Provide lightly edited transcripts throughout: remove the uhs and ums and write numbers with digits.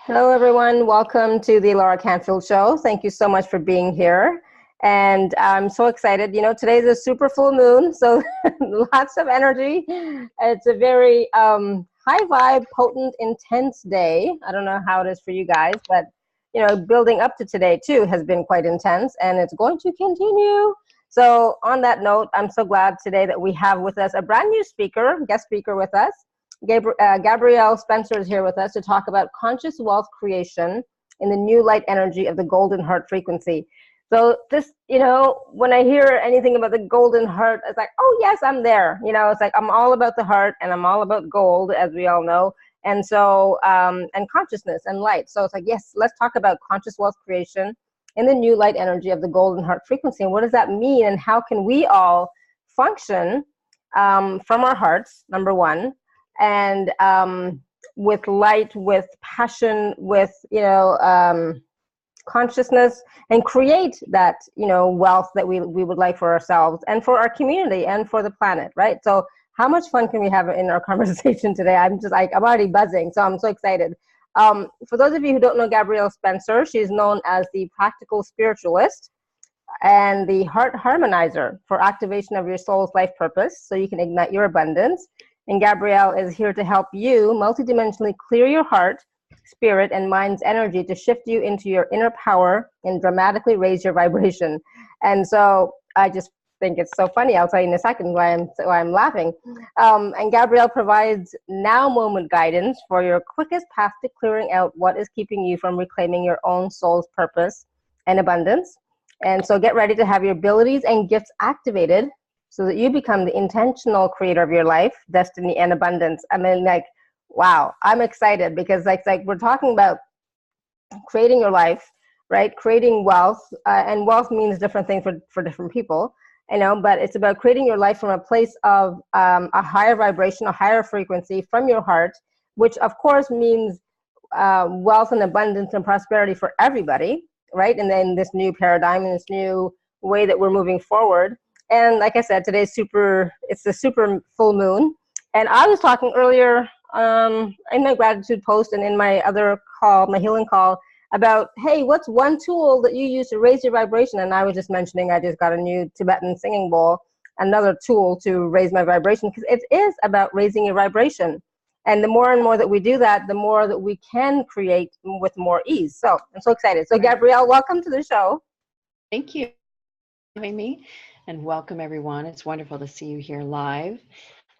Hello, everyone. Welcome to the Laura Canfield Show. Thank you so much for being here. And I'm so excited. You know, today's a super full moon, so lots of energy. It's a very high vibe, potent, intense day. I don't know how it is for you guys, but, you know, building up to today, too, has been quite intense, and it's going to continue. So on that note, I'm so glad today that we have with us a brand new speaker, guest speaker with us. Gabrielle Spencer is here with us to talk about conscious wealth creation in the new light energy of the golden heart frequency. So this, you know, when I hear anything about the golden heart, it's like, oh yes, I'm there. You know, it's like I'm all about the heart and I'm all about gold, as we all know. And so, and consciousness and light. So it's like, yes, let's talk about conscious wealth creation in the new light energy of the golden heart frequency. And what does that mean? And how can we all function from our hearts, number one, and with light, with passion, with, you know, consciousness, and create that, you know, wealth that we would like for ourselves and for our community and for the planet, right? So how much fun can we have in our conversation today? I'm just like, I'm already buzzing, so I'm so excited. For those of you who don't know Gabrielle Spencer, she's known as the practical spiritualist and the heart harmonizer for activation of your soul's life purpose so you can ignite your abundance. And Gabrielle is here to help you multidimensionally clear your heart, spirit, and mind's energy to shift you into your inner power and dramatically raise your vibration. And so I just think it's so funny. I'll tell you in a second why I'm laughing. And Gabrielle provides now moment guidance for your quickest path to clearing out what is keeping you from reclaiming your own soul's purpose and abundance. And so get ready to have your abilities and gifts activated so that you become the intentional creator of your life, destiny, and abundance. I mean, like, wow, I'm excited because like we're talking about creating your life, right? Creating wealth, and wealth means different things for different people, you know, but it's about creating your life from a place of a higher vibration, a higher frequency from your heart, which of course means wealth and abundance and prosperity for everybody, right? And then this new paradigm and this new way that we're moving forward. And like I said, today's it's the super full moon. And I was talking earlier in my gratitude post and in my other call, my healing call, about, hey, what's one tool that you use to raise your vibration? And I was just mentioning I just got a new Tibetan singing bowl, another tool to raise my vibration, because it is about raising your vibration. And the more and more that we do that, the more that we can create with more ease. So I'm so excited. So Gabrielle, welcome to the show. Thank you for having me. And welcome, everyone. It's wonderful to see you here live.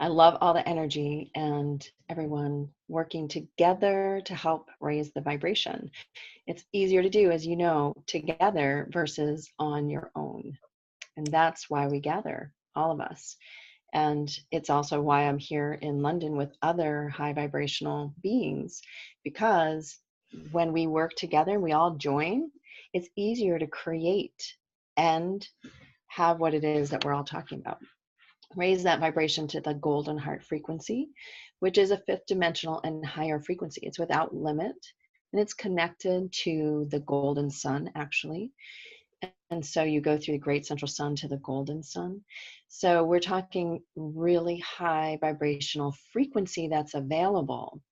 I love all the energy and everyone working together to help raise the vibration. It's easier to do, as you know, together versus on your own. And that's why we gather, all of us. And it's also why I'm here in London with other high vibrational beings, because when we work together, we all join, it's easier to create and have what it is that we're all talking about. Raise that vibration to the golden heart frequency, which is a fifth dimensional and higher frequency. It's without limit, and it's connected to the golden sun, actually. And so you go through the great central sun to the golden sun. So we're talking really high vibrational frequency that's available.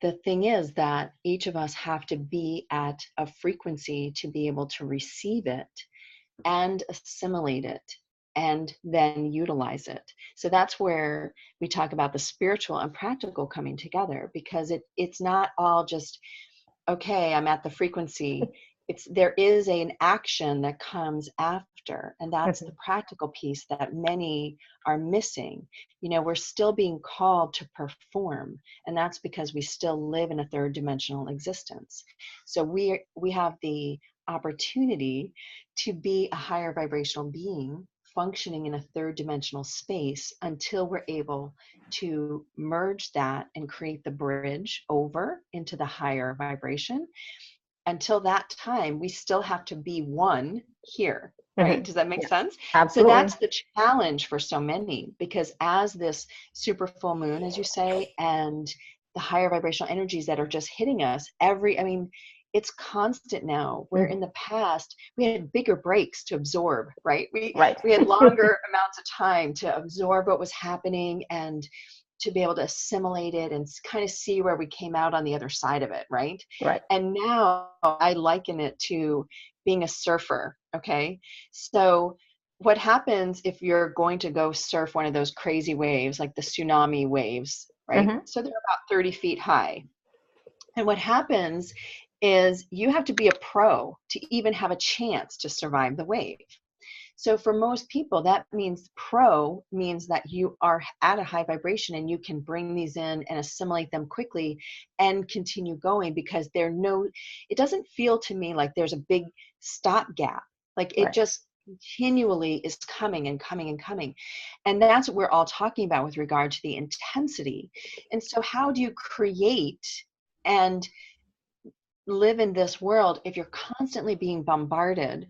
The thing is that each of us have to be at a frequency to be able to receive it and assimilate it and then utilize it. So that's where we talk about the spiritual and practical coming together, because it's not all just, okay, I'm at the frequency. There is an action that comes after, and that's the practical piece that many are missing. You know, we're still being called to perform, and that's because we still live in a third dimensional existence. So we have the opportunity to be a higher vibrational being functioning in a third dimensional space until we're able to merge that and create the bridge over into the higher vibration. Until that time, we still have to be one here, right? Does that make sense? Absolutely. So that's the challenge for so many, because as this super full moon, as you say, and the higher vibrational energies that are just hitting us it's constant now, where in the past we had bigger breaks to absorb, right? We had longer amounts of time to absorb what was happening, and to be able to assimilate it and kind of see where we came out on the other side of it, right? Right. And now I liken it to being a surfer, okay? So what happens if you're going to go surf one of those crazy waves, like the tsunami waves, right? Mm-hmm. So they're about 30 feet high. And what happens is you have to be a pro to even have a chance to survive the wave. So for most people, that means pro means that you are at a high vibration and you can bring these in and assimilate them quickly and continue going, because it doesn't feel to me like there's a big stopgap. Like it Right. just continually is coming and coming and coming. And that's what we're all talking about with regard to the intensity. And so how do you create and live in this world if you're constantly being bombarded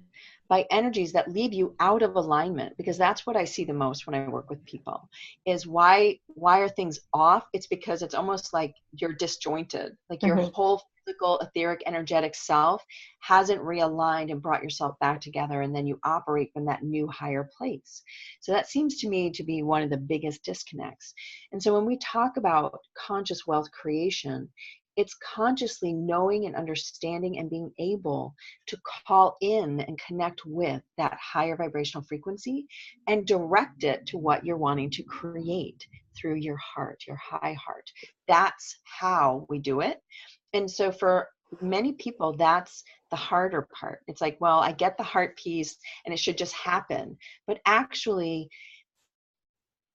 by energies that leave you out of alignment? Because that's what I see the most when I work with people, is why are things off? It's because it's almost like you're disjointed, like your Mm-hmm. whole physical, etheric, energetic self hasn't realigned and brought yourself back together, and then you operate from that new higher place. So that seems to me to be one of the biggest disconnects. And so when we talk about conscious wealth creation, it's consciously knowing and understanding and being able to call in and connect with that higher vibrational frequency and direct it to what you're wanting to create through your heart, your high heart. That's how we do it. And so for many people, that's the harder part. It's like, well, I get the heart piece and it should just happen. But actually,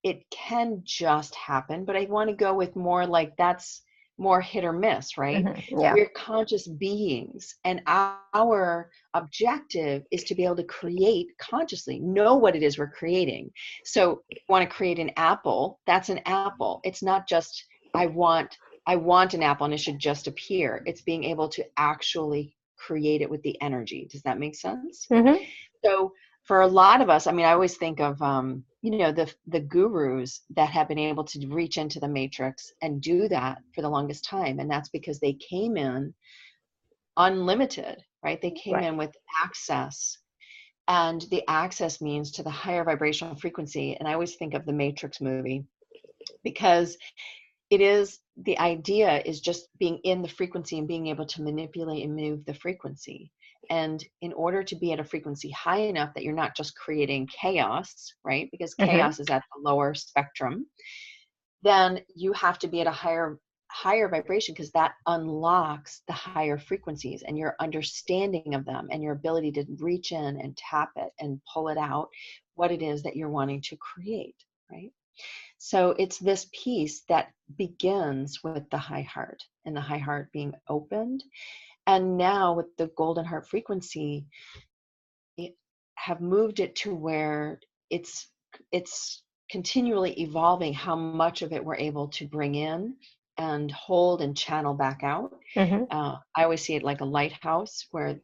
it can just happen. But I want to go with more like that's more hit or miss, right? Mm-hmm. Yeah. We're conscious beings, and our objective is to be able to create consciously, know what it is we're creating. So if you want to create an apple, that's an apple. It's not just I want an apple and it should just appear. It's being able to actually create it with the energy. Does that make sense? Mm-hmm. So for a lot of us, I mean, I always think of, the gurus that have been able to reach into the matrix and do that for the longest time. And that's because they came in unlimited, right? They came Right. in with access. And the access means to the higher vibrational frequency. And I always think of the Matrix movie, because the idea is just being in the frequency and being able to manipulate and move the frequency. And in order to be at a frequency high enough that you're not just creating chaos, right? Because Mm-hmm. chaos is at the lower spectrum, then you have to be at a higher vibration, because that unlocks the higher frequencies and your understanding of them and your ability to reach in and tap it and pull it out, what it is that you're wanting to create, right? So it's this piece that begins with the high heart, and the high heart being opened. And now with the golden heart frequency, it have moved it to where it's continually evolving how much of it we're able to bring in and hold and channel back out. Mm-hmm. I always see it like a lighthouse, where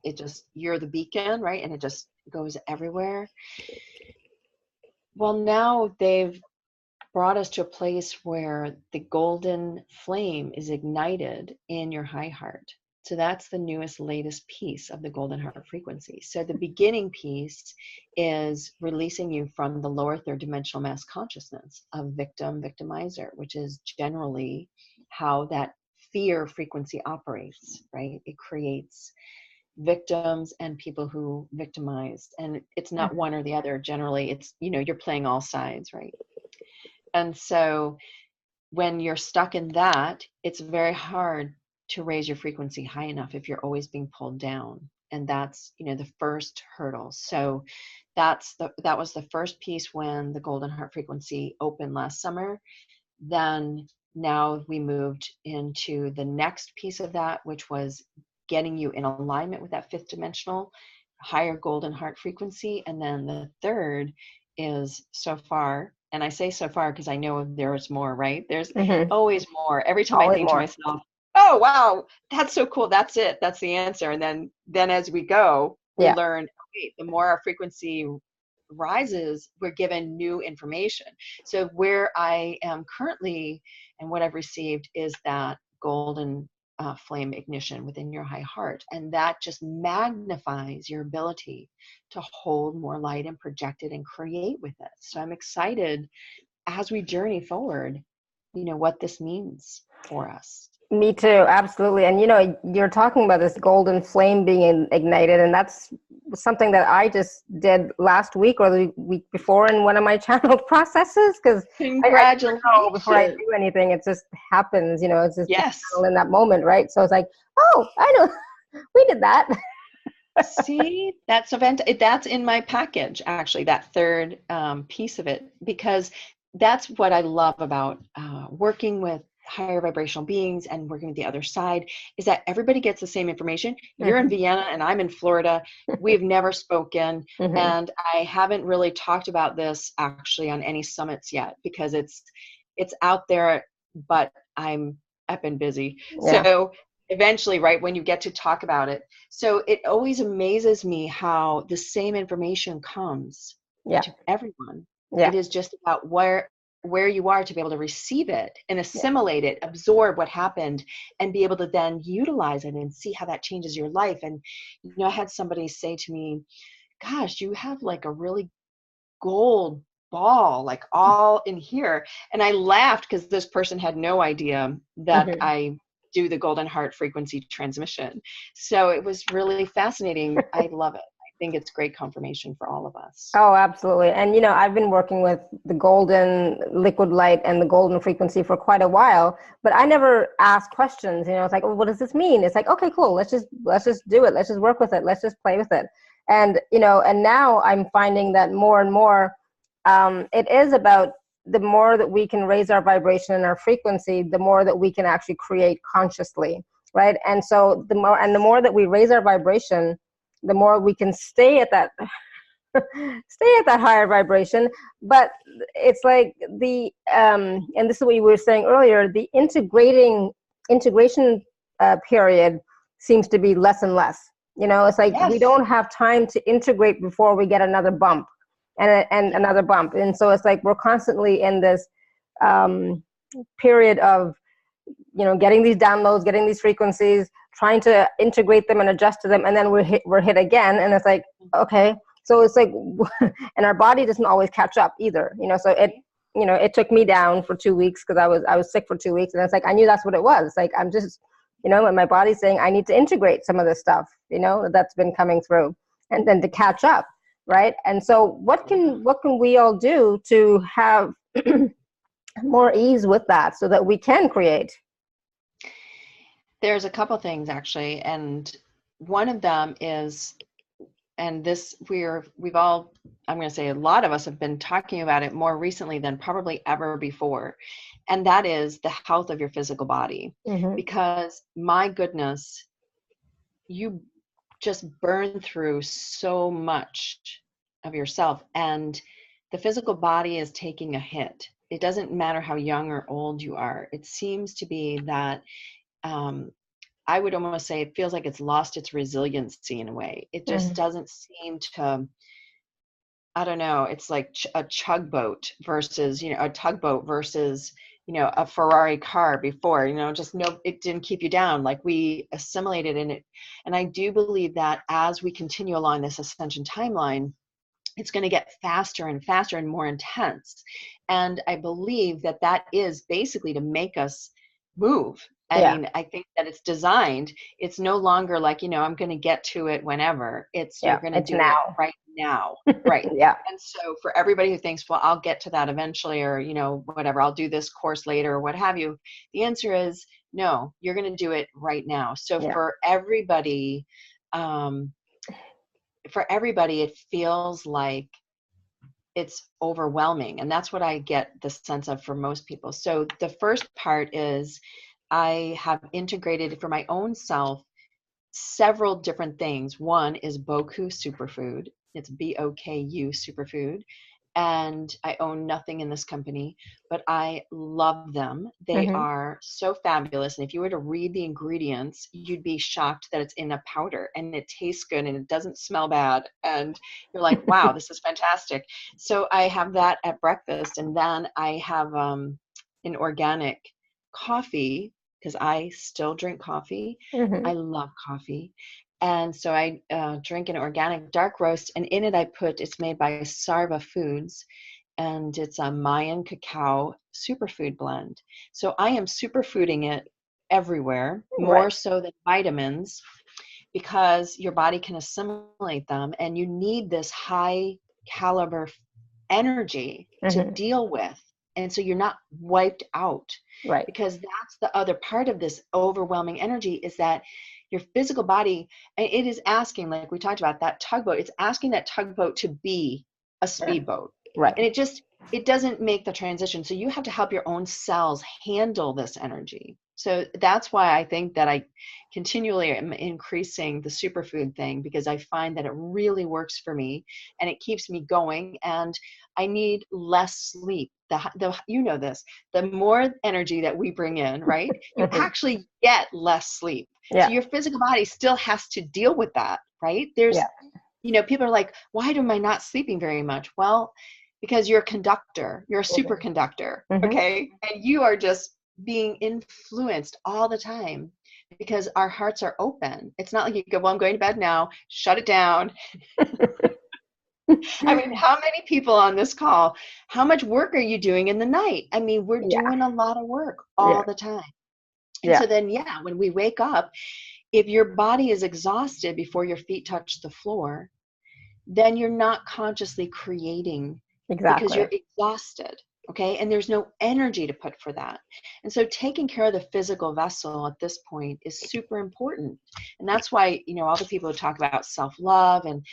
you're the beacon, right? And it just goes everywhere. Well, now they've brought us to a place where the golden flame is ignited in your high heart. So that's the newest, latest piece of the golden heart frequency. So the beginning piece is releasing you from the lower third dimensional mass consciousness of victim, victimizer, which is generally how that fear frequency operates, right? It creates victims and people who victimize. And it's not one or the other. Generally, it's, you're playing all sides, right? And so when you're stuck in that, it's very hard to raise your frequency high enough if you're always being pulled down. And that's, the first hurdle. So that was the first piece when the golden heart frequency opened last summer. Then now we moved into the next piece of that, which was getting you in alignment with that fifth dimensional higher golden heart frequency. And then the third is so far, and I say so far because I know there's more, right? There's Mm-hmm. always more. Every time I Always think to more. myself, oh wow, that's so cool, that's it, that's the answer. And then as we go, we Yeah. learn, okay, the more our frequency rises, we're given new information. So where I am currently and what I've received is that golden flame ignition within your high heart. And that just magnifies your ability to hold more light and project it and create with it. So I'm excited as we journey forward what this means for us. Me too, absolutely. And you're talking about this golden flame being ignited, and that's something that I just did last week or the week before in one of my channel processes, because I never know before I do anything. It just happens, it's just Yes. in that moment, right? So it's like, oh, I know, we did that. See, that's that's in my package, actually, that third piece of it, because that's what I love about working with higher vibrational beings and working with the other side, is that everybody gets the same information. You're in Vienna and I'm in Florida. We've never spoken, and I haven't really talked about this actually on any summits yet, because it's out there, but I've been busy. Yeah. So eventually, right, when you get to talk about it. So it always amazes me how the same information comes to everyone. Yeah. It is just about where you are to be able to receive it and assimilate it, absorb what happened, and be able to then utilize it and see how that changes your life. And I had somebody say to me, gosh, you have like a really gold ball like all in here. And I laughed because this person had no idea that I do the golden heart frequency transmission. So it was really fascinating. I love it. I think it's great confirmation for all of us. Oh, absolutely. And, I've been working with the golden liquid light and the golden frequency for quite a while, but I never asked questions. It's like, well, what does this mean? It's like, okay, cool. Let's just do it. Let's just work with it. Let's just play with it. And, and now I'm finding that more and more, it is about the more that we can raise our vibration and our frequency, the more that we can actually create consciously. Right. And so the more that we raise our vibration, the more we can stay at that higher vibration. But it's like and this is what you were saying earlier, the integration period seems to be less and less. It's like we don't have time to integrate before we get another bump and another bump. And so it's like we're constantly in this period of getting these downloads, getting these frequencies, trying to integrate them and adjust to them, and then we're hit again, and it's like, okay. So it's like, and our body doesn't always catch up either, so it took me down for 2 weeks because I was sick for 2 weeks, and it's like, I knew that's what it was. It's like, I'm just, and my body's saying, I need to integrate some of this stuff, that's been coming through, and then to catch up, right? And so what can we all do to have more ease with that so that we can create? There's a couple things actually, and one of them is, and this we've all, I'm going to say a lot of us have been talking about it more recently than probably ever before, and that is the health of your physical body. Because my goodness, you just burn through so much of yourself, and the physical body is taking a hit. It doesn't matter how young or old you are. It seems to be that I would almost say it feels like it's lost its resiliency in a way. It just doesn't seem to, I don't know, it's like a tugboat versus, a tugboat versus, a Ferrari car before, it didn't keep you down. Like, we assimilated in it. And I do believe that as we continue along this ascension timeline, it's going to get faster and faster and more intense. And I believe that that is basically to make us move. I mean, I think that it's designed. It's no longer like, I'm going to get to it whenever. You're going to do it right now. Right. And so for everybody who thinks, well, I'll get to that eventually, or, whatever, I'll do this course later or what have you. The answer is no, you're going to do it right now. So for everybody, it feels like it's overwhelming. And that's what I get the sense of for most people. So the first part is, I have integrated for my own self several different things. One is Boku Superfood. It's BOKU Superfood. And I own nothing in this company, but I love them. They are so fabulous. And if you were to read the ingredients, you'd be shocked that it's in a powder, and it tastes good and it doesn't smell bad. And you're like, wow, this is fantastic. So I have that at breakfast. And then I have an organic coffee, because I still drink coffee. I love coffee. And so I drink an organic dark roast, and in it it's made by Sarva Foods. and it's a Mayan cacao superfood blend. So I am superfooding it everywhere, more Right. so than vitamins, because your body can assimilate them, and you need this high caliber energy to Mm-hmm. deal with. And so you're not wiped out, Right. because that's the other part of this overwhelming energy, is that your physical body, and it is asking, like we talked about, that tugboat, it's asking that tugboat to be a speedboat. Right. And it doesn't make the transition. So you have to help your own cells handle this energy. So that's why I think that I continually am increasing the superfood thing, because I find that it really works for me and it keeps me going, and I need less sleep. You know this, the more energy that we bring in, right? You Mm-hmm. actually get less sleep. So Yeah. your physical body still has to deal with that, right? Yeah. People are like, why am I not sleeping very much? Well, because you're a conductor, you're a Mm-hmm. superconductor, Mm-hmm. okay? And you are just being influenced all the time, because our hearts are open. It's not like you go, well, I'm going to bed now, shut it down. I mean, how many people on this call, how much work are you doing in the night? I mean, we're Yeah. doing a lot of work Yeah. all the time. And Yeah. so then, yeah, when we wake up, if your body is exhausted before your feet touch the floor, then you're not consciously creating, because Exactly. you're exhausted. Okay. And there's no energy to put for that. And so taking care of the physical vessel at this point is super important. And that's why, all the people who talk about self-love and,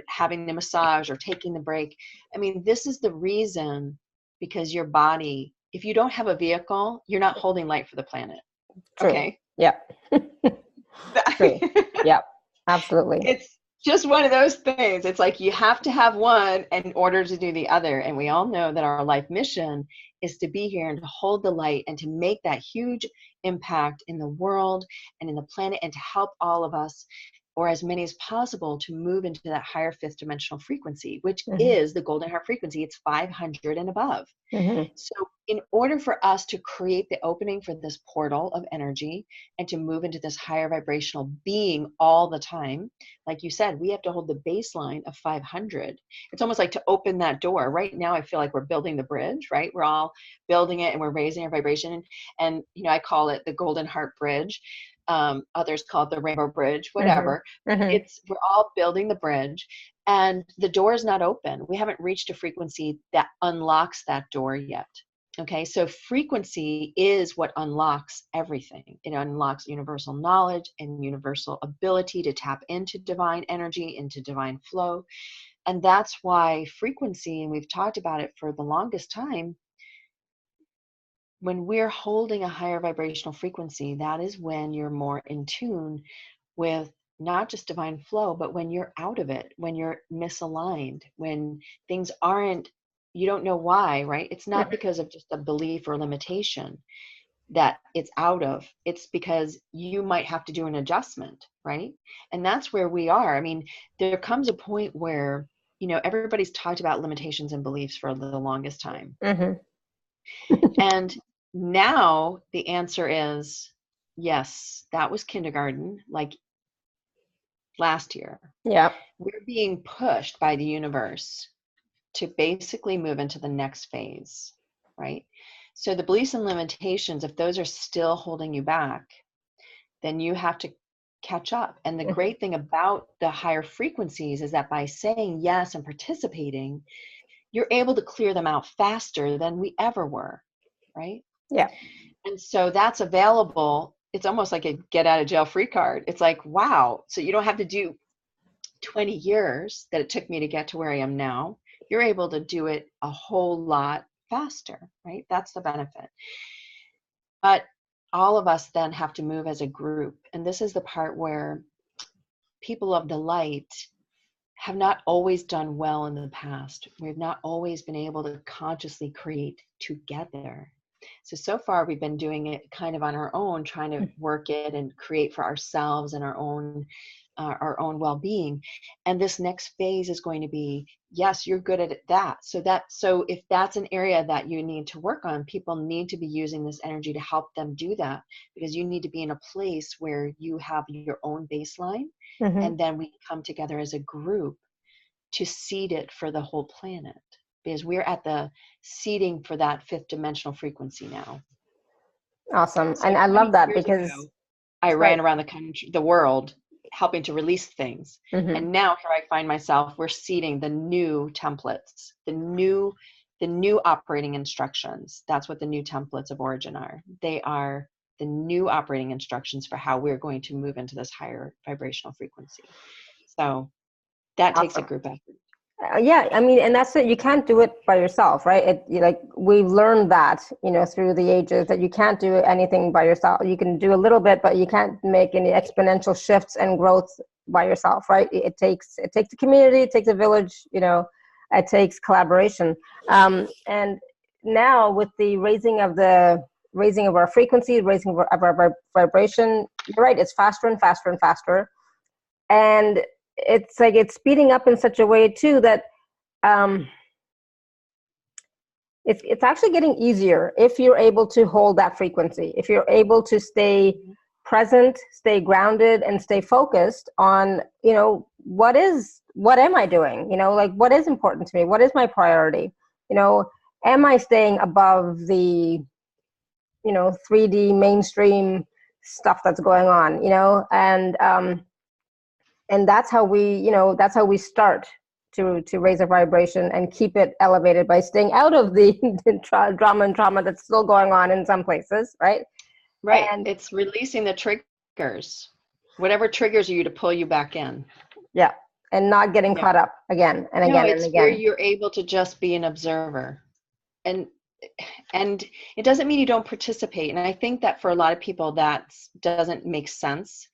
having the massage or taking the break. I mean, this is the reason, because your body, if you don't have a vehicle, you're not holding light for the planet. True. Okay. Yeah. True. Yeah. Absolutely. It's just one of those things. It's like you have to have one in order to do the other. And we all know that our life mission is to be here and to hold the light and to make that huge impact in the world and in the planet, and to help all of us, or as many as possible, to move into that higher fifth dimensional frequency, which Mm-hmm. is the golden heart frequency. It's 500 and above. Mm-hmm. So in order for us to create the opening for this portal of energy and to move into this higher vibrational being all the time, like you said, we have to hold the baseline of 500. It's almost like to open that door. Right now, I feel like we're building the bridge, right? We're all building it and we're raising our vibration. And I call it the golden heart bridge. Others call it the rainbow bridge, Mm-hmm. whatever. Mm-hmm. We're all building the bridge, and the door is not open. We haven't reached a frequency that unlocks that door yet. Okay, so frequency is what unlocks everything. It unlocks universal knowledge and universal ability to tap into divine energy, into divine flow. And that's why frequency, and we've talked about it for the longest time, when we're holding a higher vibrational frequency, that is when you're more in tune with not just divine flow, but when you're out of it, when you're misaligned, when things aren't, you don't know why, right? It's not Mm-hmm. because of just a belief or limitation that it's out of, it's because you might have to do an adjustment, right? And that's where we are. I mean, there comes a point where, everybody's talked about limitations and beliefs for the longest time. Mm-hmm. And now the answer is yes, that was kindergarten, like last year. Yeah. We're being pushed by the universe to basically move into the next phase, right? So the beliefs and limitations, if those are still holding you back, then you have to catch up. And the Mm-hmm. great thing about the higher frequencies is that by saying yes and participating, you're able to clear them out faster than we ever were, right? Yeah. And so that's available. It's almost like a get out of jail free card. It's like, wow. So you don't have to do 20 years that it took me to get to where I am now. You're able to do it a whole lot faster, right? That's the benefit. But all of us then have to move as a group. And this is the part where people of the light have not always done well in the past. We've not always been able to consciously create together. So far we've been doing it kind of on our own, trying to work it and create for ourselves and our own well-being. And this next phase is going to be, yes, you're good at that. So if that's an area that you need to work on, people need to be using this energy to help them do that, because you need to be in a place where you have your own baseline, Mm-hmm. and then we come together as a group to seed it for the whole planet. because we're at the seeding for that fifth dimensional frequency now. Awesome. So And I 20 love that years because, ago, I sorry. ran around the country, the world, helping to release things. Mm-hmm. And now here I find myself, we're seeding the new templates, the new operating instructions. That's what the new templates of origin are. They are the new operating instructions for how we're going to move into this higher vibrational frequency. So that takes a Awesome. group effort. Yeah, I mean, and that's it. You can't do it by yourself, right? Like we've learned that, through the ages, that you can't do anything by yourself. You can do a little bit, but you can't make any exponential shifts and growth by yourself, right? It takes a community, it takes a village, it takes collaboration. And now with the raising of our frequency, raising of our vibration, you're right, it's faster and faster and faster. And it's like it's speeding up in such a way too that it's actually getting easier if you're able to hold that frequency, if you're able to stay present, stay grounded, and stay focused on what am I doing, like what is important to me, what is my priority, am I staying above the 3D mainstream stuff that's going on, and that's how we start to raise our vibration and keep it elevated by staying out of the drama and trauma that's still going on in some places, right? Right. And it's releasing the triggers, whatever triggers you to pull you back in. yeah, and not getting caught up again and again and it's where again. you're able to just be an observer. And it doesn't mean you don't participate. And I think that for a lot of people that doesn't make sense.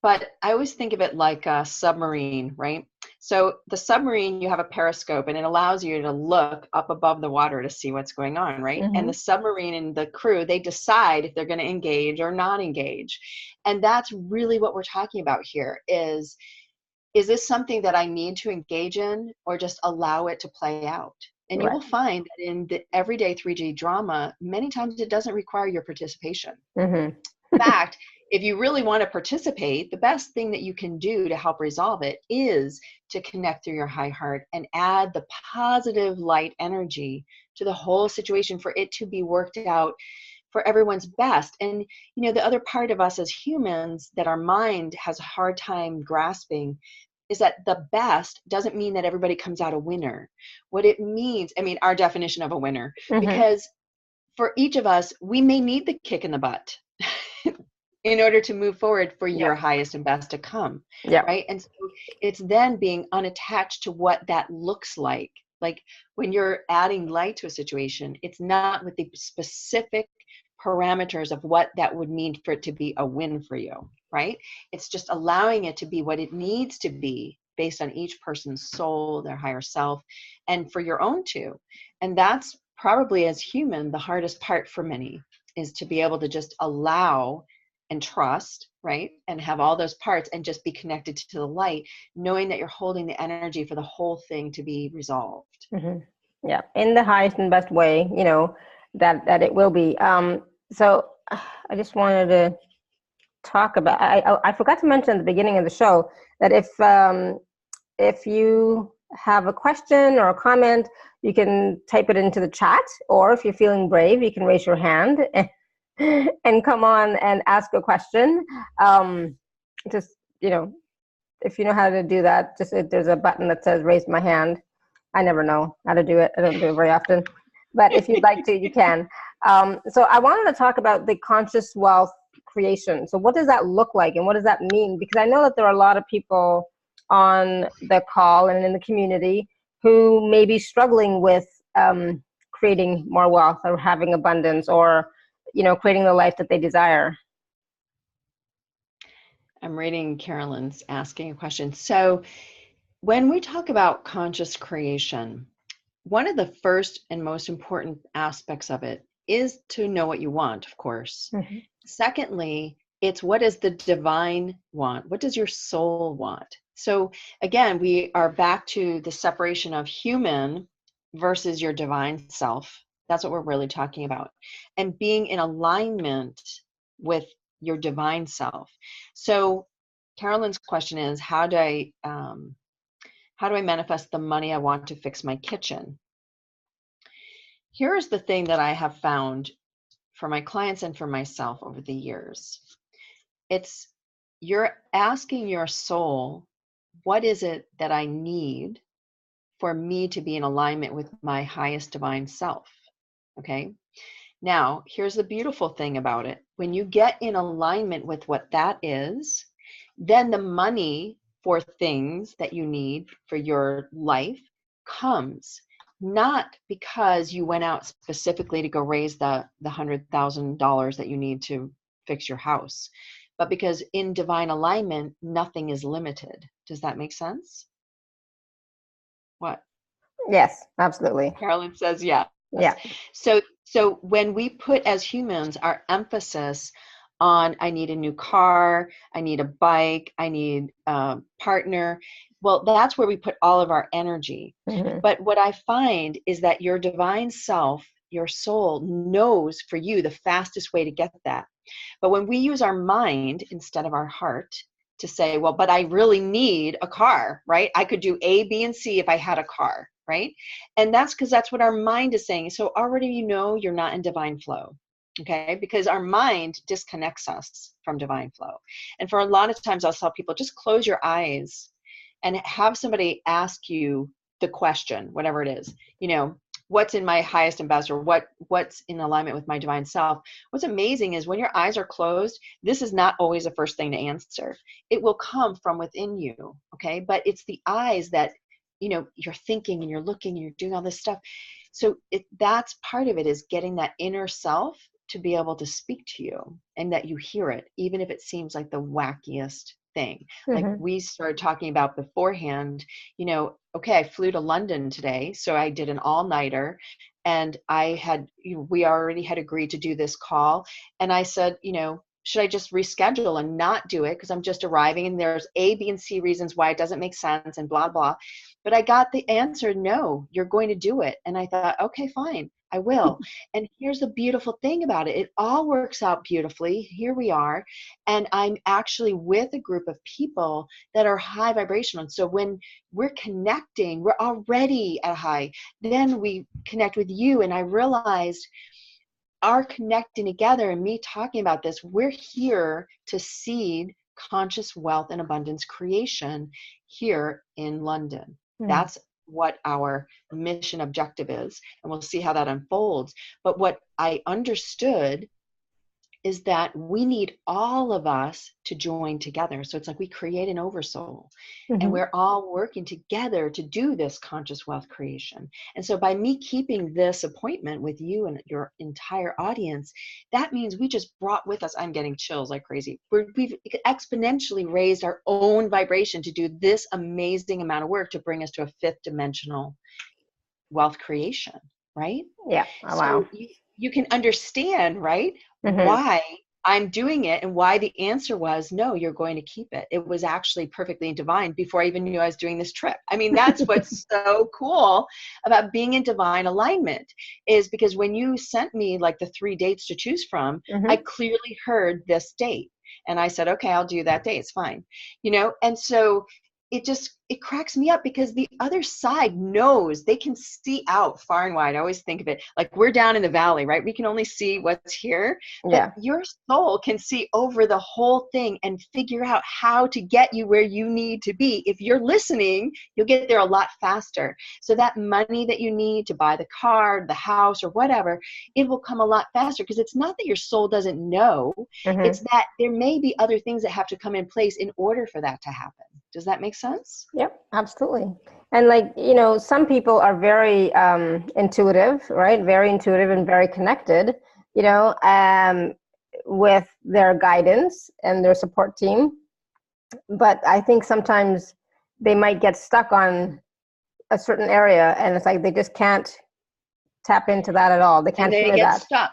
But I always think of it like a submarine, right? So the submarine, you have a periscope and it allows you to look up above the water to see what's going on, right? Mm-hmm. And the submarine and the crew, they decide if they're going to engage or not engage. And that's really what we're talking about here is this something that I need to engage in or just allow it to play out? And you will find that in the everyday 3D drama, many times it doesn't require your participation. Mm-hmm. In fact, if you really want to participate, the best thing that you can do to help resolve it is to connect through your high heart and add the positive light energy to the whole situation for it to be worked out for everyone's best. And, the other part of us as humans that our mind has a hard time grasping is that the best doesn't mean that everybody comes out a winner. What it means, our definition of a winner, Mm-hmm. because for each of us, we may need the kick in the butt in order to move forward for your highest and best to come. Yeah. Right. And so it's then being unattached to what that looks like. Like when you're adding light to a situation, it's not with the specific parameters of what that would mean for it to be a win for you. Right. It's just allowing it to be what it needs to be based on each person's soul, their higher self, and for your own too. And that's probably as human, the hardest part for many is to be able to just allow and trust, right? And have all those parts and just be connected to the light, knowing that you're holding the energy for the whole thing to be resolved. Mm-hmm. Yeah, in the highest and best way, that it will be. So I just wanted to talk about, I forgot to mention at the beginning of the show that if you have a question or a comment, you can type it into the chat, or if you're feeling brave, you can raise your hand and come on and ask a question. Just, if you know how to do that, just there's a button that says raise my hand. I never know how to do it. I don't do it very often. But if you'd like to, you can. So I wanted to talk about the conscious wealth creation. So what does that look like and what does that mean? Because I know that there are a lot of people on the call and in the community who may be struggling with creating more wealth or having abundance or, creating the life that they desire. I'm reading Carolyn's asking a question. So when we talk about conscious creation, one of the first and most important aspects of it is to know what you want, of course. Mm-hmm. Secondly, it's what does the divine want? What does your soul want? So again, we are back to the separation of human versus your divine self. That's what we're really talking about. And being in alignment with your divine self. So Carolyn's question is, how do I manifest the money I want to fix my kitchen? Here's the thing that I have found for my clients and for myself over the years. It's you're asking your soul, what is it that I need for me to be in alignment with my highest divine self? Okay. Now, here's the beautiful thing about it. When you get in alignment with what that is, then the money for things that you need for your life comes, not because you went out specifically to go raise the $100,000 that you need to fix your house, but because in divine alignment, nothing is limited. Does that make sense? What? Yes, absolutely. Carolyn says yes. Yeah. So when we put as humans our emphasis on, I need a new car, I need a bike, I need a partner, well, that's where we put all of our energy. Mm-hmm. But what I find is that your divine self, your soul, knows for you the fastest way to get that. But when we use our mind instead of our heart to say, well, but I really need a car, right? I could do A, B, and C if I had a car, right? And that's because that's what our mind is saying. So already you know you're not in divine flow, okay? Because our mind disconnects us from divine flow. And for a lot of times I'll tell people, just close your eyes and have somebody ask you the question, whatever it is, you know, what's in my highest and best, or what's in alignment with my divine self. What's amazing is when your eyes are closed, this is not always the first thing to answer. It will come from within you, okay? But it's the eyes that, you know, you're thinking and you're looking and you're doing all this stuff. So that's part of it, is getting that inner self to be able to speak to you and that you hear it, even if it seems like the wackiest thing. Like Mm-hmm. we started talking about beforehand, you know, okay, I flew to London today, so I did an all-nighter, and we already had agreed to do this call, and I said, you know, should I just reschedule and not do it because I'm just arriving and there's A, B, and C reasons why it doesn't make sense and blah, blah. But I got the answer, no, you're going to do it. And I thought, okay, fine, I will. And here's the beautiful thing about it. It all works out beautifully. Here we are. And I'm actually with a group of people that are high vibrational. And so when we're connecting, we're already at a high. Then we connect with you. And I realized our connecting together and me talking about this, we're here to seed conscious wealth and abundance creation here in London. That's what our mission objective is. And we'll see how that unfolds. But what I understood is that we need all of us to join together. So it's like we create an oversoul, Mm-hmm. and we're all working together to do this conscious wealth creation. And so by me keeping this appointment with you and your entire audience, that means we just brought with us, I'm getting chills like crazy. We've exponentially raised our own vibration to do this amazing amount of work to bring us to a fifth dimensional wealth creation, right? Yeah. Oh, So wow. you can understand, right, Mm-hmm. why I'm doing it and why the answer was, no, you're going to keep it. It was actually perfectly divine before I even knew I was doing this trip. I mean, that's what's so cool about being in divine alignment, is because when you sent me like the 3 dates to choose from, I Mm-hmm. clearly heard this date. And I said, okay, I'll do that date. It's fine. You know, and so it cracks me up because the other side knows, they can see out far and wide. I always think of it like we're down in the valley, right? We can only see what's here, but Yeah. your soul can see over the whole thing and figure out how to get you where you need to be. If you're listening, you'll get there a lot faster. So that money that you need to buy the car, the house, or whatever, it will come a lot faster, because it's not that your soul doesn't know. It's Mm-hmm. that there may be other things that have to come in place in order for that to happen. Does that make sense? Yep, absolutely. And like, you know, some people are very intuitive, right? Very intuitive and very connected, you know, with their guidance and their support team. But I think sometimes they might get stuck on a certain area, and it's like they just can't tap into that at all. They And can't they hear get that. stuck.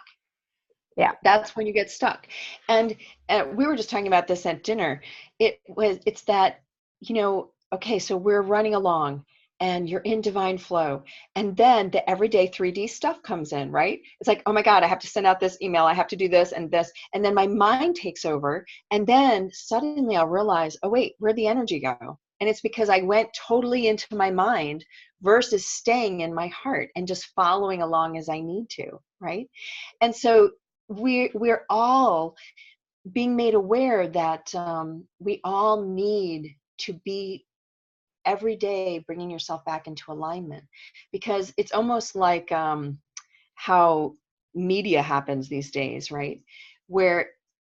Yeah. That's when you get stuck. And we were just talking about this at dinner. It's that, you know, okay, so we're running along and you're in divine flow. And then the everyday 3D stuff comes in, right? It's like, oh my God, I have to send out this email. I have to do this and this. And then my mind takes over. And then suddenly I'll realize, oh wait, where'd the energy go? And it's because I went totally into my mind versus staying in my heart and just following along as I need to, right? And so we're all being made aware that we all need to be every day bringing yourself back into alignment, because it's almost like how media happens these days, right? Where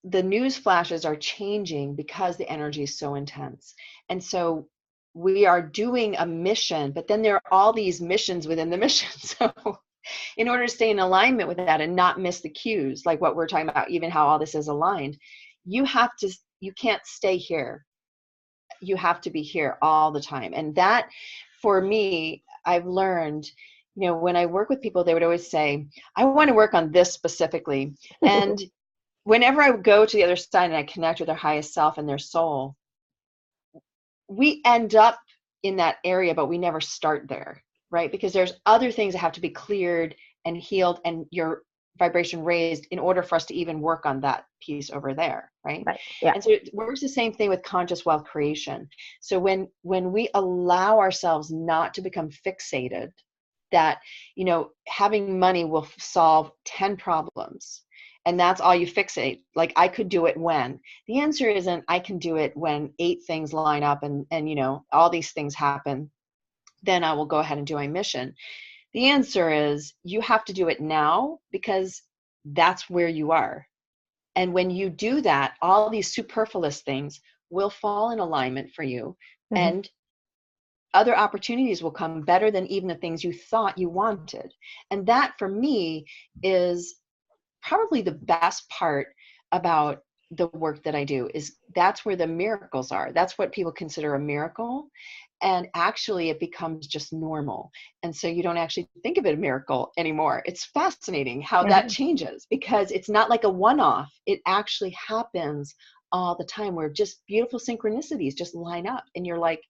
the news flashes are changing because the energy is so intense. And so we are doing a mission, but then there are all these missions within the mission. So in order to stay in alignment with that and not miss the cues, like what we're talking about, even how all this is aligned, you can't stay here. You have to be here all the time. And that, for me, I've learned, when I work with people, they would always say, I want to work on this specifically. And whenever I go to the other side and I connect with their highest self and their soul, we end up in that area, but we never start there, right? Because there's other things that have to be cleared and healed and your vibration raised in order for us to even work on that piece over there, right? Yeah. And so it works the same thing with conscious wealth creation. So when we allow ourselves not to become fixated that, having money will solve 10 problems, and that's all you fixate. Like, I could do it when. The answer isn't I can do it when 8 things line up and all these things happen, then I will go ahead and do my mission. The answer is you have to do it now, because that's where you are. And when you do that, all these superfluous things will fall in alignment for you. And other opportunities will come better than even the things you thought you wanted. And that, for me, is probably the best part about the work that I do. Is that's where the miracles are. That's what people consider a miracle. And actually it becomes just normal. And so you don't actually think of it a miracle anymore. It's fascinating how that changes, because it's not like a one-off. It actually happens all the time, where just beautiful synchronicities just line up and you're like,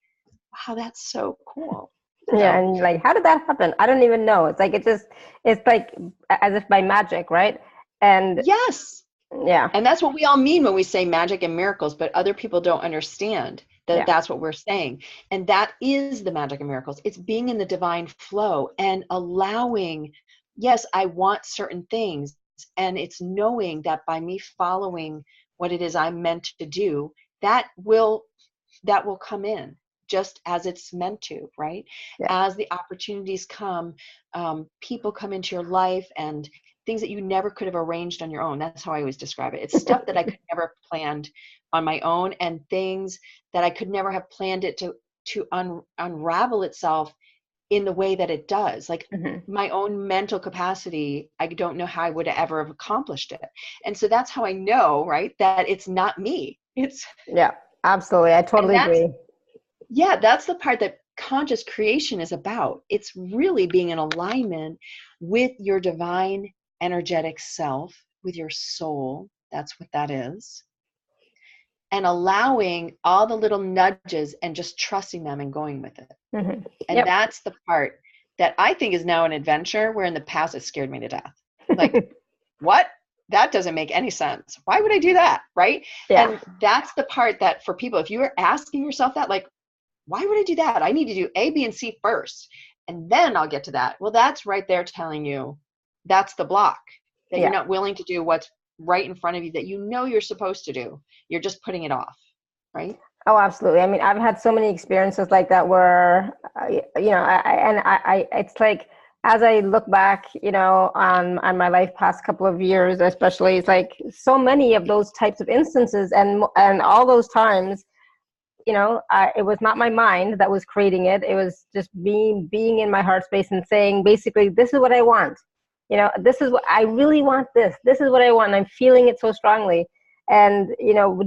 wow, that's so cool. Yeah. And like, how did that happen? I don't even know. It's like, it's like as if by magic, right? And yes. Yeah. And that's what we all mean when we say magic and miracles, but other people don't understand that that's what we're saying. And that is the magic and miracles. It's being in the divine flow and allowing, yes, I want certain things. And it's knowing that by me following what it is I'm meant to do, that will come in just as it's meant to, right? As the opportunities come, people come into your life, and things that you never could have arranged on your own. That's how I always describe it. It's stuff that I could never have planned on my own, and things that I could never have planned it to unravel itself in the way that it does. Like my own mental capacity, I don't know how I would ever have accomplished it. And so that's how I know, right, that it's not me. It's absolutely. I totally agree. Yeah, that's the part that conscious creation is about. It's really being in alignment with your divine energetic self, with your soul. That's what that is. And allowing all the little nudges and just trusting them and going with it. And that's the part that I think is now an adventure, where in the past it scared me to death. Like, what? That doesn't make any sense. Why would I do that? Right? And that's the part that, for people, if you are asking yourself that, like, why would I do that? I need to do A, B, and C first, and then I'll get to that. Well, that's right there telling you that's the block, that you're not willing to do what's right in front of you that you're supposed to do. You're just putting it off, right? Oh, absolutely. I mean, I've had so many experiences like that where, it's like, as I look back, on my life past couple of years, especially, it's like so many of those types of instances, and all those times, it was not my mind that was creating it. It was just being in my heart space and saying, basically, this is what I want. This is what I really want. This is what I want. And I'm feeling it so strongly, and,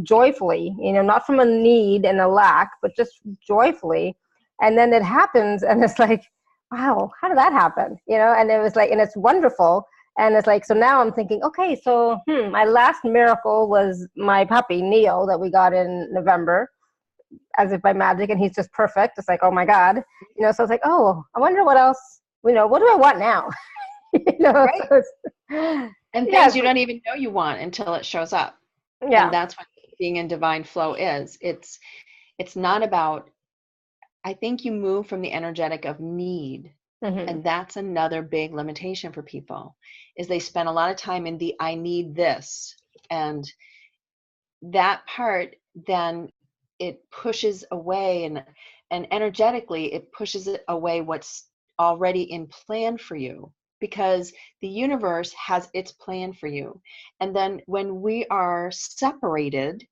joyfully, not from a need and a lack, but just joyfully. And then it happens, and it's like, wow, how did that happen? And it was like, and it's wonderful. And it's like, so now I'm thinking, okay, so my last miracle was my puppy, Neo, that we got in November, as if by magic, and he's just perfect. It's like, oh my God, so it's like, oh, I wonder what else, what do I want now? Right. So and things you don't even know you want until it shows up. And that's what being in divine flow is. It's not about I think you move from the energetic of need. Mm-hmm. And that's another big limitation for people, is they spend a lot of time in the I need this. And that part, then it pushes away, and energetically it pushes it away what's already in plan for you, because the universe has its plan for you. And then when we are separated,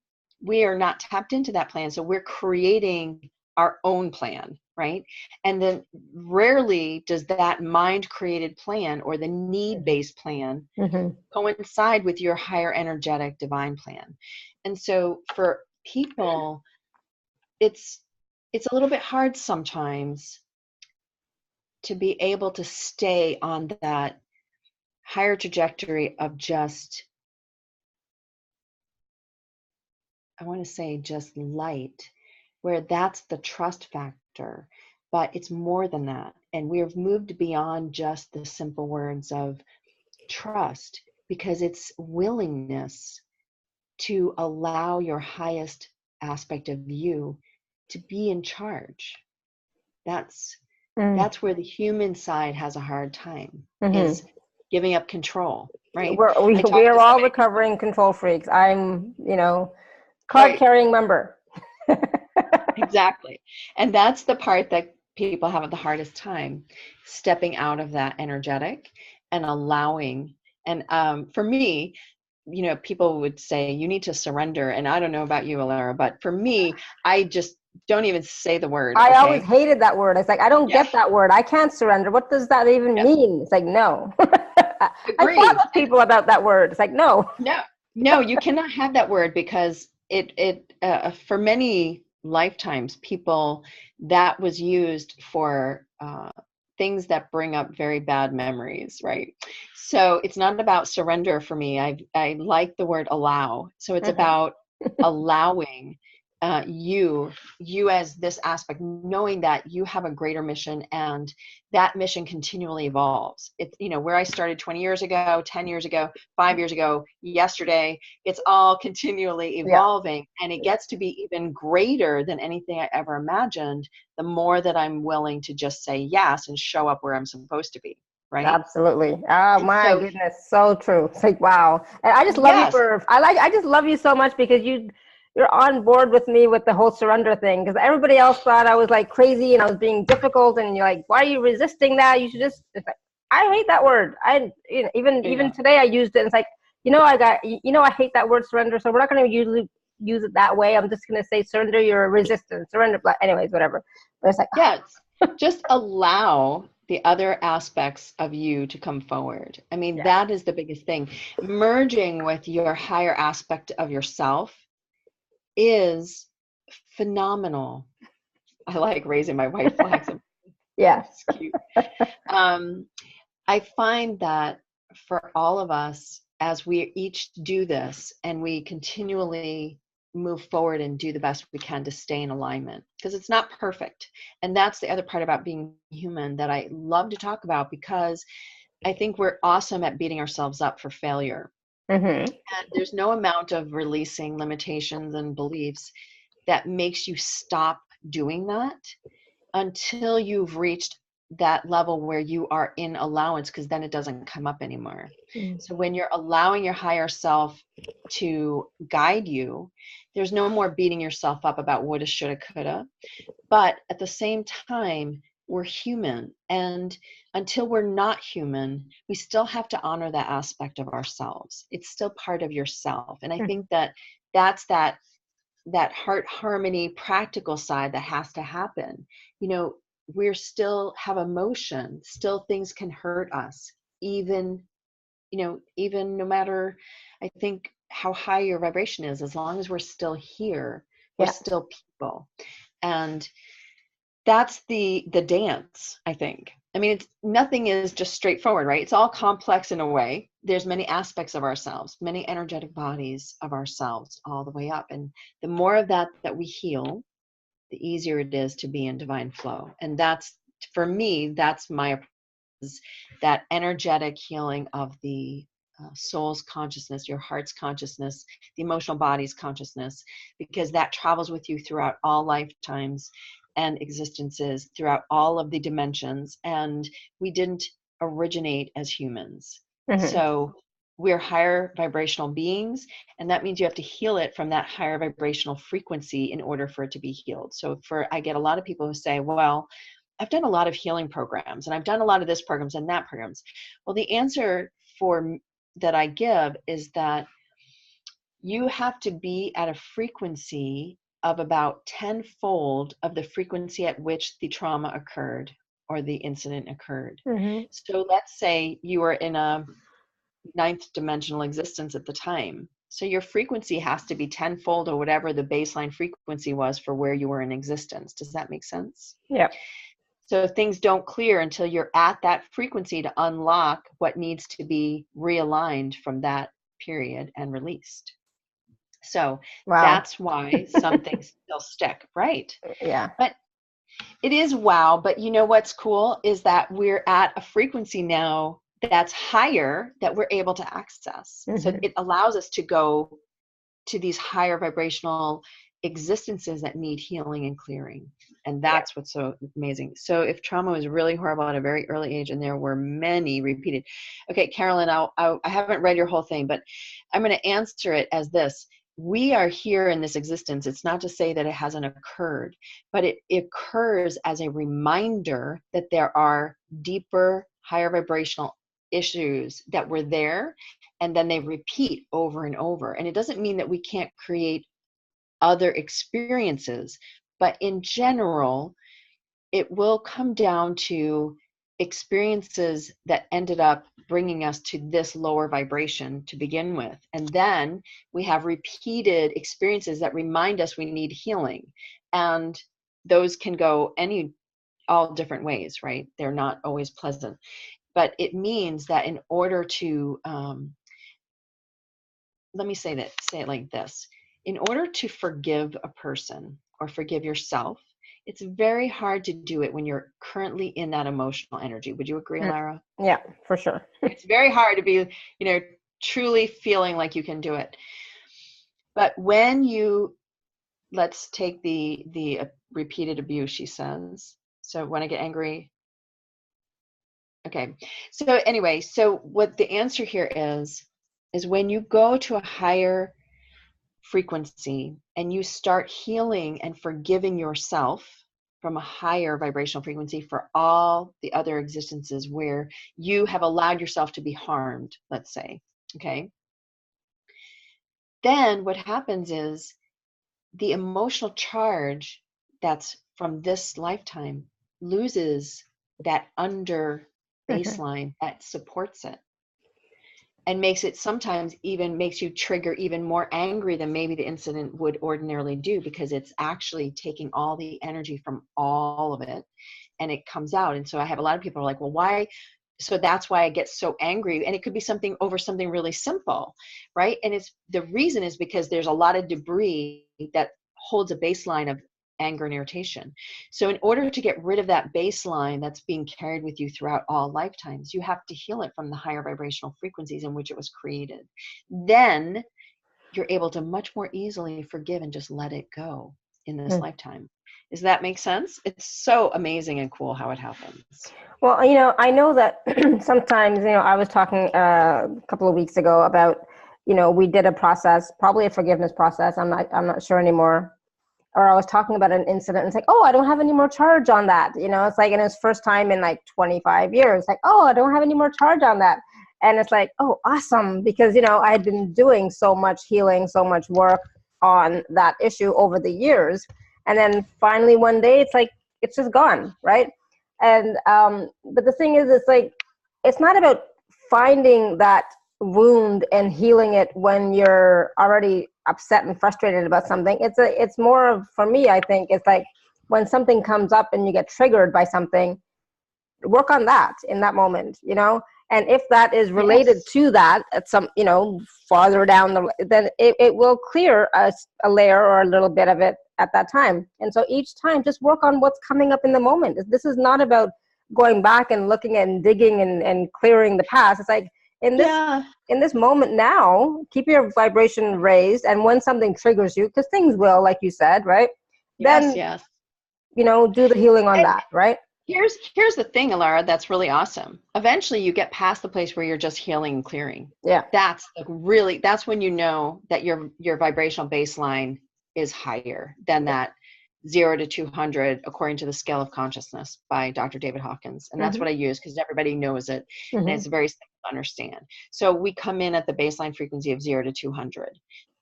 we are not tapped into that plan, so we're creating our own plan, right? And then rarely does that mind created plan or the need based plan Mm-hmm. coincide with your higher energetic divine plan. And so for people, it's a little bit hard sometimes to be able to stay on that higher trajectory of just, I want to say just light, where that's the trust factor. But it's more than that. And we have moved beyond just the simple words of trust, because it's willingness to allow your highest aspect of you to be in charge. That's Mm-hmm. where the human side has a hard time, is giving up control, right? I talked We're to so all many people. recovering control freaks. I'm, card Right, carrying member. exactly. And that's the part that people have the hardest time, stepping out of that energetic and allowing. And for me, people would say you need to surrender. And I don't know about you, Alara, but for me, I just don't even say the word. I always Okay. hated that word. It's like, I don't Yeah. get that word. I can't surrender. What does that even Yeah. mean? It's like, no. I fought Agreed. with people about that word. It's like, no. No, you cannot have that word, because for many lifetimes, people, that was used for things that bring up very bad memories, right? So it's not about surrender for me. I like the word allow. So it's Mhm. about allowing you as this aspect, knowing that you have a greater mission, and that mission continually evolves. It's, where I started 20 years ago, 10 years ago, 5 years ago, yesterday, it's all continually Yeah, evolving, and it gets to be even greater than anything I ever imagined, the more that I'm willing to just say yes and show up where I'm supposed to be, right? absolutely. Oh And my so, goodness, so true. It's like, wow. And I just love you yes, I just love you so much because you're on board with me with the whole surrender thing, because everybody else thought I was like crazy and I was being difficult, and you're like, why are you resisting that? You should just, it's like, I hate that word. Even yeah, today I used it. And it's like, I hate that word surrender, so we're not going to usually use it that way. I'm just going to say surrender your resistance, surrender, but anyways, whatever. But it's like, yes, just allow the other aspects of you to come forward. I mean, yeah. that is the biggest thing. Merging with your higher aspect of yourself is phenomenal. I like raising my white flags. Yeah. It's cute. Um, I find that for all of us, as we each do this and we continually move forward and do the best we can to stay in alignment, because it's not perfect. And that's the other part about being human that I love to talk about, because I think we're awesome at beating ourselves up for failure. Mm-hmm. And there's no amount of releasing limitations and beliefs that makes you stop doing that until you've reached that level where you are in allowance, because then it doesn't come up anymore. So when you're allowing your higher self to guide you, there's no more beating yourself up about woulda, shoulda, coulda. But at the same time, we're human. And until we're not human, we still have to honor that aspect of ourselves. It's still part of yourself. And I think that that's that heart harmony practical side that has to happen. We're still have emotion, still things can hurt us, even even no matter, I think, how high your vibration is, as long as we're still here, we're Yeah. still people. And that's the dance, I think. I mean, it's nothing is just straightforward, right? It's all complex in a way. There's many aspects of ourselves, many energetic bodies of ourselves all the way up. And the more of that we heal, the easier it is to be in divine flow. And that's, for me, that's my approach, is that energetic healing of the soul's consciousness, your heart's consciousness, the emotional body's consciousness, because that travels with you throughout all lifetimes. and existences throughout all of the dimensions, and we didn't originate as humans. So we're higher vibrational beings, and that means you have to heal it from that higher vibrational frequency in order for it to be healed. So I get a lot of people who say, well, I've done a lot of healing programs, and I've done a lot of this programs and that programs. Well, the answer that I give is that you have to be at a frequency of about tenfold of the frequency at which the trauma occurred or the incident occurred. So let's say you were in a ninth dimensional existence at the time. So your frequency has to be tenfold or whatever the baseline frequency was for where you were in existence. Does that make sense? Yeah. So things don't clear until you're at that frequency to unlock what needs to be realigned from that period and released. So that's why some things still stick, right? Yeah. But it is wow. But you know what's cool is that we're at a frequency now that's higher that we're able to access. So it allows us to go to these higher vibrational existences that need healing and clearing. And that's what's so amazing. So if trauma was really horrible at a very early age, and there were many repeated. Okay, Carolyn, I haven't read your whole thing, but I'm going to answer it as this. We are here in this existence. It's not to say that it hasn't occurred, but it occurs as a reminder that there are deeper, higher vibrational issues that were there, and then they repeat over and over. And it doesn't mean that we can't create other experiences, but in general, it will come down to experiences that ended up bringing us to this lower vibration to begin with. And then we have repeated experiences that remind us we need healing. And those can go all different ways, right? They're not always pleasant. But it means that in order to, let me say it like this. In order to forgive a person or forgive yourself, it's very hard to do it when you're currently in that emotional energy. Would you agree, Lara? Yeah, for sure. It's very hard to be, truly feeling like you can do it. But when let's take the repeated abuse, she says. So when I get angry, okay. So anyway, so what the answer here is when you go to a higher frequency and you start healing and forgiving yourself from a higher vibrational frequency for all the other existences where you have allowed yourself to be harmed, let's say, okay? Then what happens is the emotional charge that's from this lifetime loses that under baseline that supports it, and makes it sometimes even makes you trigger even more angry than maybe the incident would ordinarily do, because it's actually taking all the energy from all of it and it comes out. And so I have a lot of people are like, well, why? So that's why I get so angry. And it could be something really simple, right? And the reason is because there's a lot of debris that holds a baseline of anger and irritation. So in order to get rid of that baseline that's being carried with you throughout all lifetimes, you have to heal it from the higher vibrational frequencies in which it was created. Then you're able to much more easily forgive and just let it go in this lifetime. Does that make sense? It's so amazing and cool how it happens. Well, I know that sometimes, I was talking a couple of weeks ago about, we did a process, probably a forgiveness process. I'm not sure anymore. Or I was talking about an incident, and it's like, oh, I don't have any more charge on that. It's like, and it's first time in like 25 years, like, oh, I don't have any more charge on that. And it's like, oh, awesome. Because, I had been doing so much healing, so much work on that issue over the years. And then finally one day it's like, it's just gone. Right. And, but the thing is, it's like, it's not about finding that wound and healing it when you're already upset and frustrated about something. It's more of, for me, I think it's like when something comes up and you get triggered by something, work on that in that moment, and if that is related to that at some, farther down then it will clear a layer or a little bit of it at that time. And so each time just work on what's coming up in the moment. This is not about going back and looking and digging and clearing the past. It's like, in this moment now, keep your vibration raised, and when something triggers you, because things will, like you said, right? Then do the healing on that, right? Here's the thing, Alara, that's really awesome. Eventually you get past the place where you're just healing and clearing. Yeah. That's when you know that your vibrational baseline is higher than that 0 to 200 according to the scale of consciousness by Dr. David Hawkins. And that's what I use because everybody knows it. And it's very simple to understand. So we come in at the baseline frequency of 0 to 200,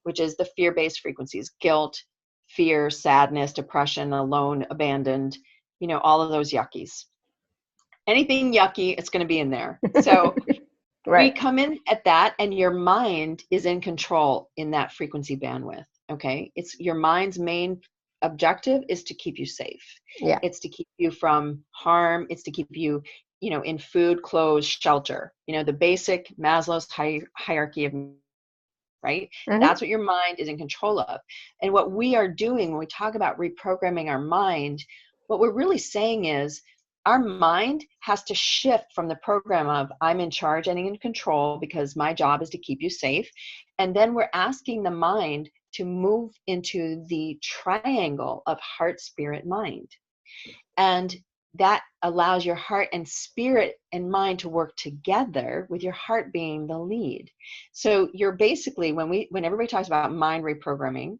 which is the fear-based frequencies: guilt, fear, sadness, depression, alone, abandoned, all of those yuckies. Anything yucky, it's going to be in there. So right. we come in at that, and your mind is in control in that frequency bandwidth. Okay. It's your mind's main objective is to keep you safe. Yeah. It's to keep you from harm. It's to keep you, in food, clothes, shelter, the basic Maslow's hierarchy of, right? That's what your mind is in control of. And what we are doing when we talk about reprogramming our mind, what we're really saying is our mind has to shift from the program of I'm in charge and in control because my job is to keep you safe. And then we're asking the mind to move into the triangle of heart, spirit, mind. And that allows your heart and spirit and mind to work together, with your heart being the lead. So you're basically, when everybody talks about mind reprogramming,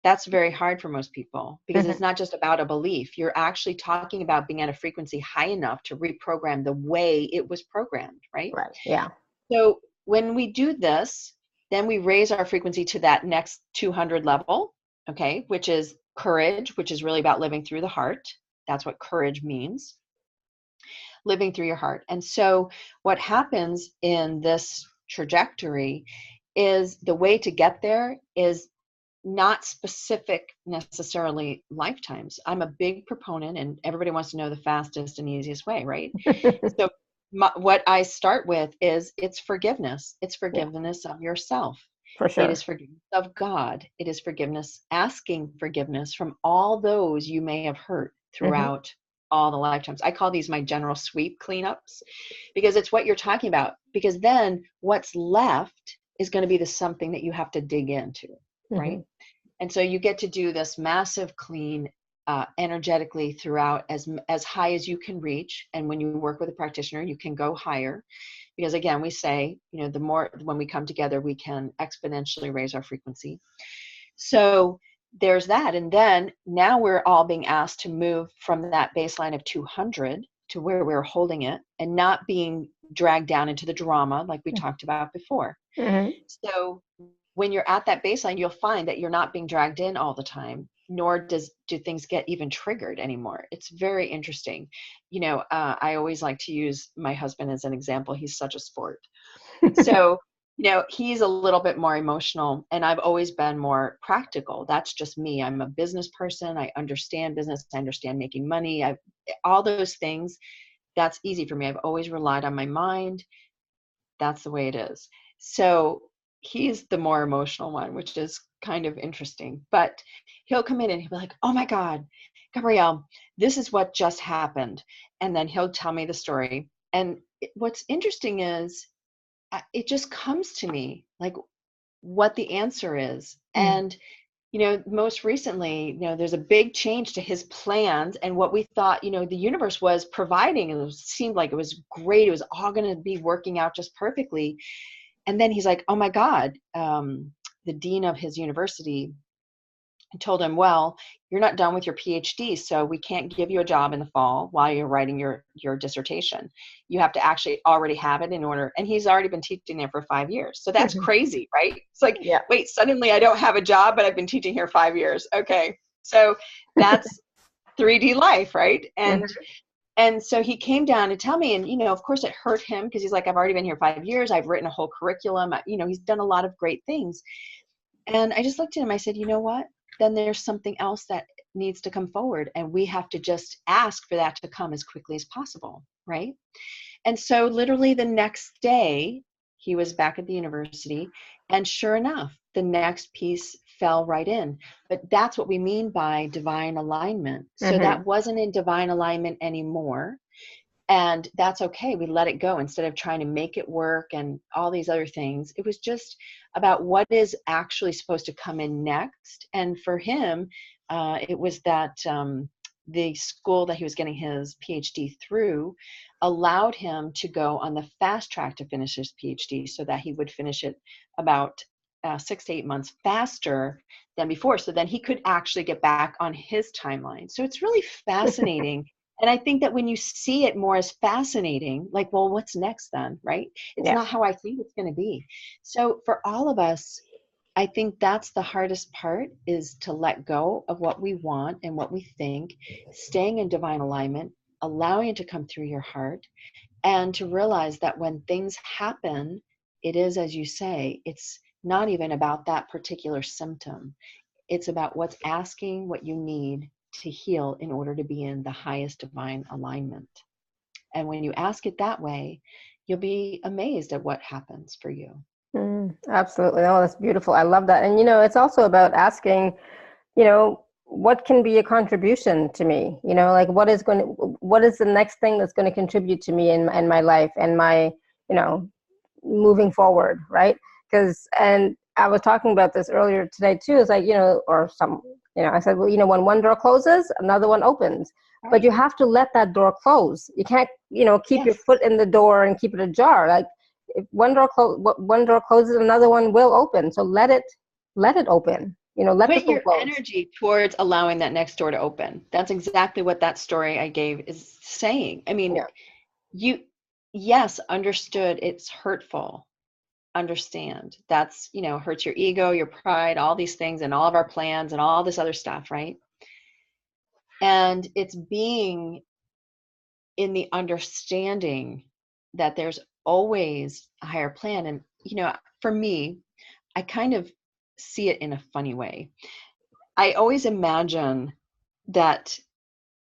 that's very hard for most people because it's not just about a belief. You're actually talking about being at a frequency high enough to reprogram the way it was programmed, right? Right. Yeah. So when we do this, then we raise our frequency to that next 200 level, okay, which is courage, which is really about living through the heart. That's what courage means, living through your heart. And so what happens in this trajectory is the way to get there is not specific necessarily lifetimes. I'm a big proponent, and everybody wants to know the fastest and easiest way, right? So what I start with is it's forgiveness. It's forgiveness of yourself. For sure. It is forgiveness of God. It is forgiveness, asking forgiveness from all those you may have hurt throughout all the lifetimes. I call these my general sweep cleanups because it's what you're talking about. Because then what's left is going to be the something that you have to dig into, right? And so you get to do this massive clean energetically throughout as high as you can reach. And when you work with a practitioner, you can go higher. Because again, we say, the more, when we come together, we can exponentially raise our frequency. So there's that. And then now we're all being asked to move from that baseline of 200 to where we're holding it and not being dragged down into the drama like we talked about before. So when you're at that baseline, you'll find that you're not being dragged in all the time, nor do things get even triggered anymore. It's very interesting. I always like to use my husband as an example. He's such a sport. So, he's a little bit more emotional, and I've always been more practical. That's just me. I'm a business person. I understand business. I understand making money. All those things, that's easy for me. I've always relied on my mind. That's the way it is. So he's the more emotional one, which is kind of interesting. But he'll come in and he'll be like, oh my God, Gabrielle, this is what just happened. And then he'll tell me the story. And what's interesting is it just comes to me like what the answer is. And, most recently, there's a big change to his plans and what we thought, the universe was providing. And it seemed like it was great. It was all going to be working out just perfectly. And then he's like, oh my God, the dean of his university told him, well, you're not done with your PhD, so we can't give you a job in the fall while you're writing your dissertation. You have to actually already have it in order. And he's already been teaching there for 5 years. So that's crazy, right? It's like, wait, suddenly I don't have a job, but I've been teaching here 5 years. Okay. So that's 3D life, right? And so he came down to tell me, and, of course it hurt him because he's like, I've already been here 5 years. I've written a whole curriculum. He's done a lot of great things. And I just looked at him. I said, you know what? Then there's something else that needs to come forward. And we have to just ask for that to come as quickly as possible. Right. And so literally the next day he was back at the university, and sure enough, the next piece fell right in. But that's what we mean by divine alignment. So that wasn't in divine alignment anymore. And that's okay. We let it go instead of trying to make it work and all these other things. It was just about what is actually supposed to come in next. And for him, it was that the school that he was getting his PhD through allowed him to go on the fast track to finish his PhD so that he would finish it about 6 to 8 months faster than before. So then he could actually get back on his timeline. So it's really fascinating. And I think that when you see it more as fascinating, like, well, what's next then, right? It's Yeah. not how I think it's going to be. So for all of us, I think that's the hardest part, is to let go of what we want and what we think, staying in divine alignment, allowing it to come through your heart, and to realize that when things happen, it is, as you say, it's not even about that particular symptom. It's about what's asking what you need to heal in order to be in the highest divine alignment. And when you ask it that way, you'll be amazed at what happens for you. Absolutely. Oh, that's beautiful. I love that. And, it's also about asking, what can be a contribution to me? Like what is the next thing that's going to contribute to me in my life and my, moving forward, right? And I was talking about this earlier today too. It's like, I said, well, when one door closes, another one opens. Right. But you have to let that door close. You can't, keep your foot in the door and keep it ajar. Like if one door closes, another one will open. So let it open. Let Put your close. energy towards allowing that next door to open. That's exactly what that story I gave is saying. I mean, yes, understood, it's hurtful. Understand that's, hurts your ego, your pride, all these things, and all of our plans and all this other stuff, right? And it's being in the understanding that there's always a higher plan. And, for me, I kind of see it in a funny way. I always imagine that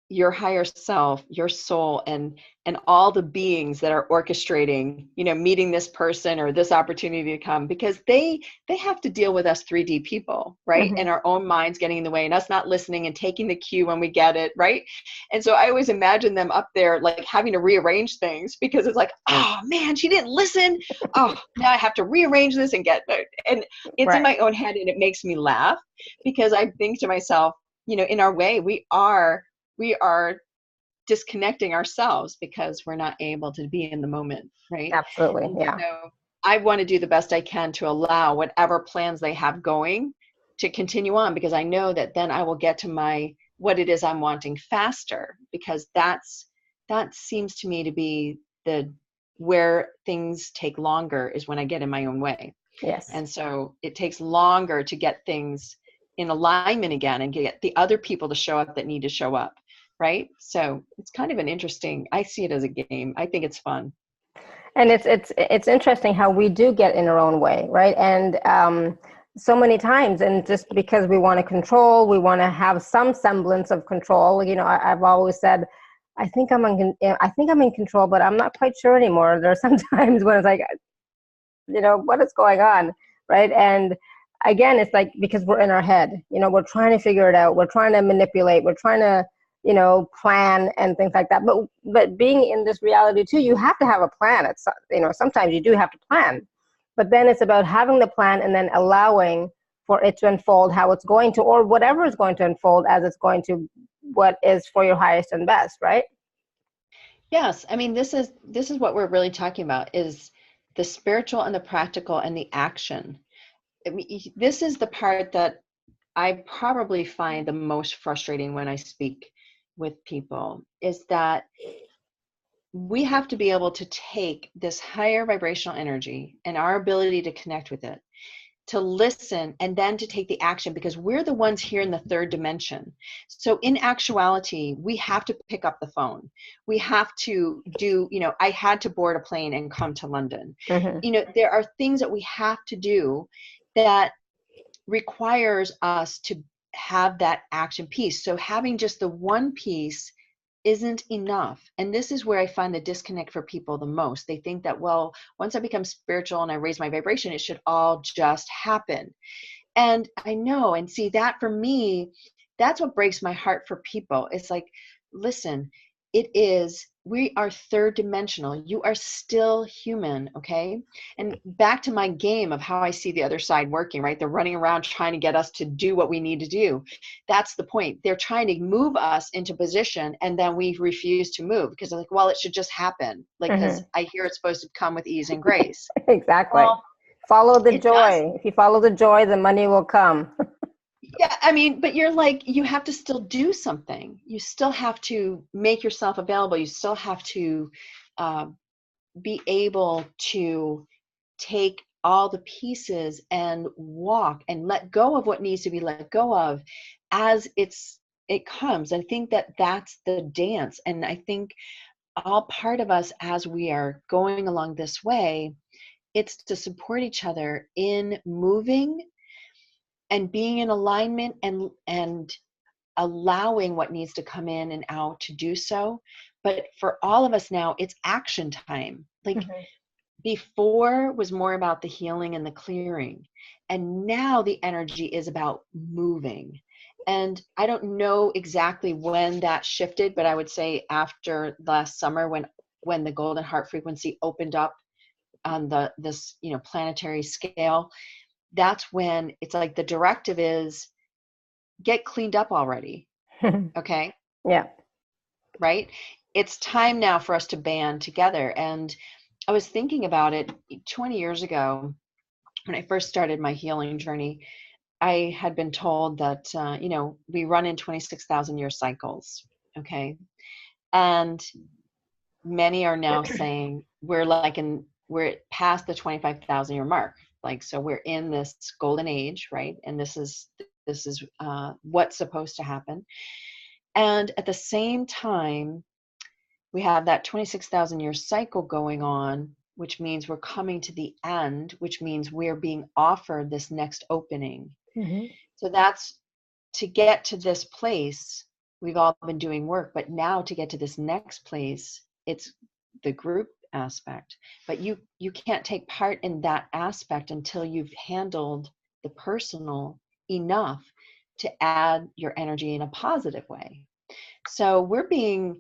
your higher self, your soul, and all the beings that are orchestrating, meeting this person or this opportunity to come, because they have to deal with us 3D people, right? Mm-hmm. And our own minds getting in the way and us not listening and taking the cue when we get it, right? And so I always imagine them up there like having to rearrange things, because it's like, oh man, she didn't listen. Oh, now I have to rearrange this and and it's right in my own head, and it makes me laugh, because I think to myself, in our way, we are disconnecting ourselves because we're not able to be in the moment, right? Absolutely. And yeah. so I want to do the best I can to allow whatever plans they have going to continue on, because I know that then I will get to what it is I'm wanting faster, because that seems to me to be where things take longer, is when I get in my own way. Yes. And so it takes longer to get things in alignment again and get the other people to show up that need to show up. Right? So it's kind of an interesting, I see it as a game. I think it's fun. And it's interesting how we do get in our own way, right? And so many times, and just because we want to control, we want to have some semblance of control. I've always said, I think I'm in control, but I'm not quite sure anymore. There are some times when it's like, what is going on, right? And again, it's like, because we're in our head, we're trying to figure it out. We're trying to manipulate. We're trying to, plan and things like that. But being in this reality too, you have to have a plan. It's, sometimes you do have to plan, but then it's about having the plan and then allowing for it to unfold how it's going to, or whatever is going to unfold as it's going to, what is for your highest and best, right? Yes. I mean, this is what we're really talking about, is the spiritual and the practical and the action. I mean, this is the part that I probably find the most frustrating when I speak with people, is that we have to be able to take this higher vibrational energy and our ability to connect with it, to listen, and then to take the action, because we're the ones here in the third dimension. So in actuality, we have to pick up the phone. We have to do, I had to board a plane and come to London. Mm-hmm. There are things that we have to do that requires us to have that action piece. So having just the one piece isn't enough. And this is where I find the disconnect for people the most. They think that, well, once I become spiritual and I raise my vibration, it should all just happen. And I know, and see, that for me, that's what breaks my heart for people. It's like, listen, it is we are third dimensional. You are still human, okay? And back to my game of how I see the other side working, right? They're running around trying to get us to do what we need to do. That's the point. They're trying to move us into position, and then we refuse to move because they're like, well, it should just happen. Like, because I hear it's supposed to come with ease and grace. Exactly. Well, Follow the it does. joy. If you follow the joy, the money will come. Yeah, I mean, but you're like, you have to still do something. You still have to make yourself available. You still have to uh, be able to take all the pieces and walk and let go of what needs to be let go of as it comes. I think that that's the dance. And I think all part of us as we are going along this way, it's to support each other in moving and being in alignment and allowing what needs to come in and out to do so. But for all of us now, it's action time. Like before was more about the healing and the clearing. And now the energy is about moving. And I don't know exactly when that shifted, but I would say after last summer when the golden heart frequency opened up on this planetary scale, that's when it's like the directive is get cleaned up already. Okay. Yeah. Right. It's time now for us to band together. And I was thinking about it 20 years ago when I first started my healing journey. I had been told that, we run in 26,000 year cycles. Okay. And many are now saying we're past the 25,000 year mark. Like, so we're in this golden age, right? And this is what's supposed to happen. And at the same time, we have that 26,000 year cycle going on, which means we're coming to the end, which means we're being offered this next opening. So that's to get to this place. We've all been doing work, but now to get to this next place, it's the group aspect. But you can't take part in that aspect until you've handled the personal enough to add your energy in a positive way. So we're being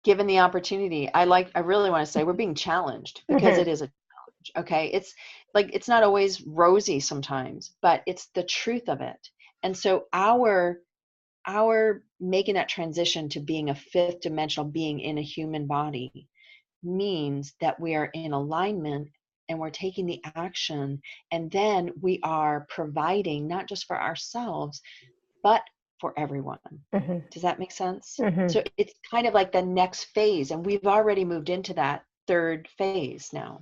given the opportunity. I really want to say we're being challenged because it is a challenge. Okay. It's like, it's not always rosy sometimes, but it's the truth of it. And so our making that transition to being a fifth dimensional being in a human body means that we are in alignment and we're taking the action, and then we are providing not just for ourselves, but for everyone. Does that make sense? So it's kind of like the next phase, and we've already moved into that third phase now.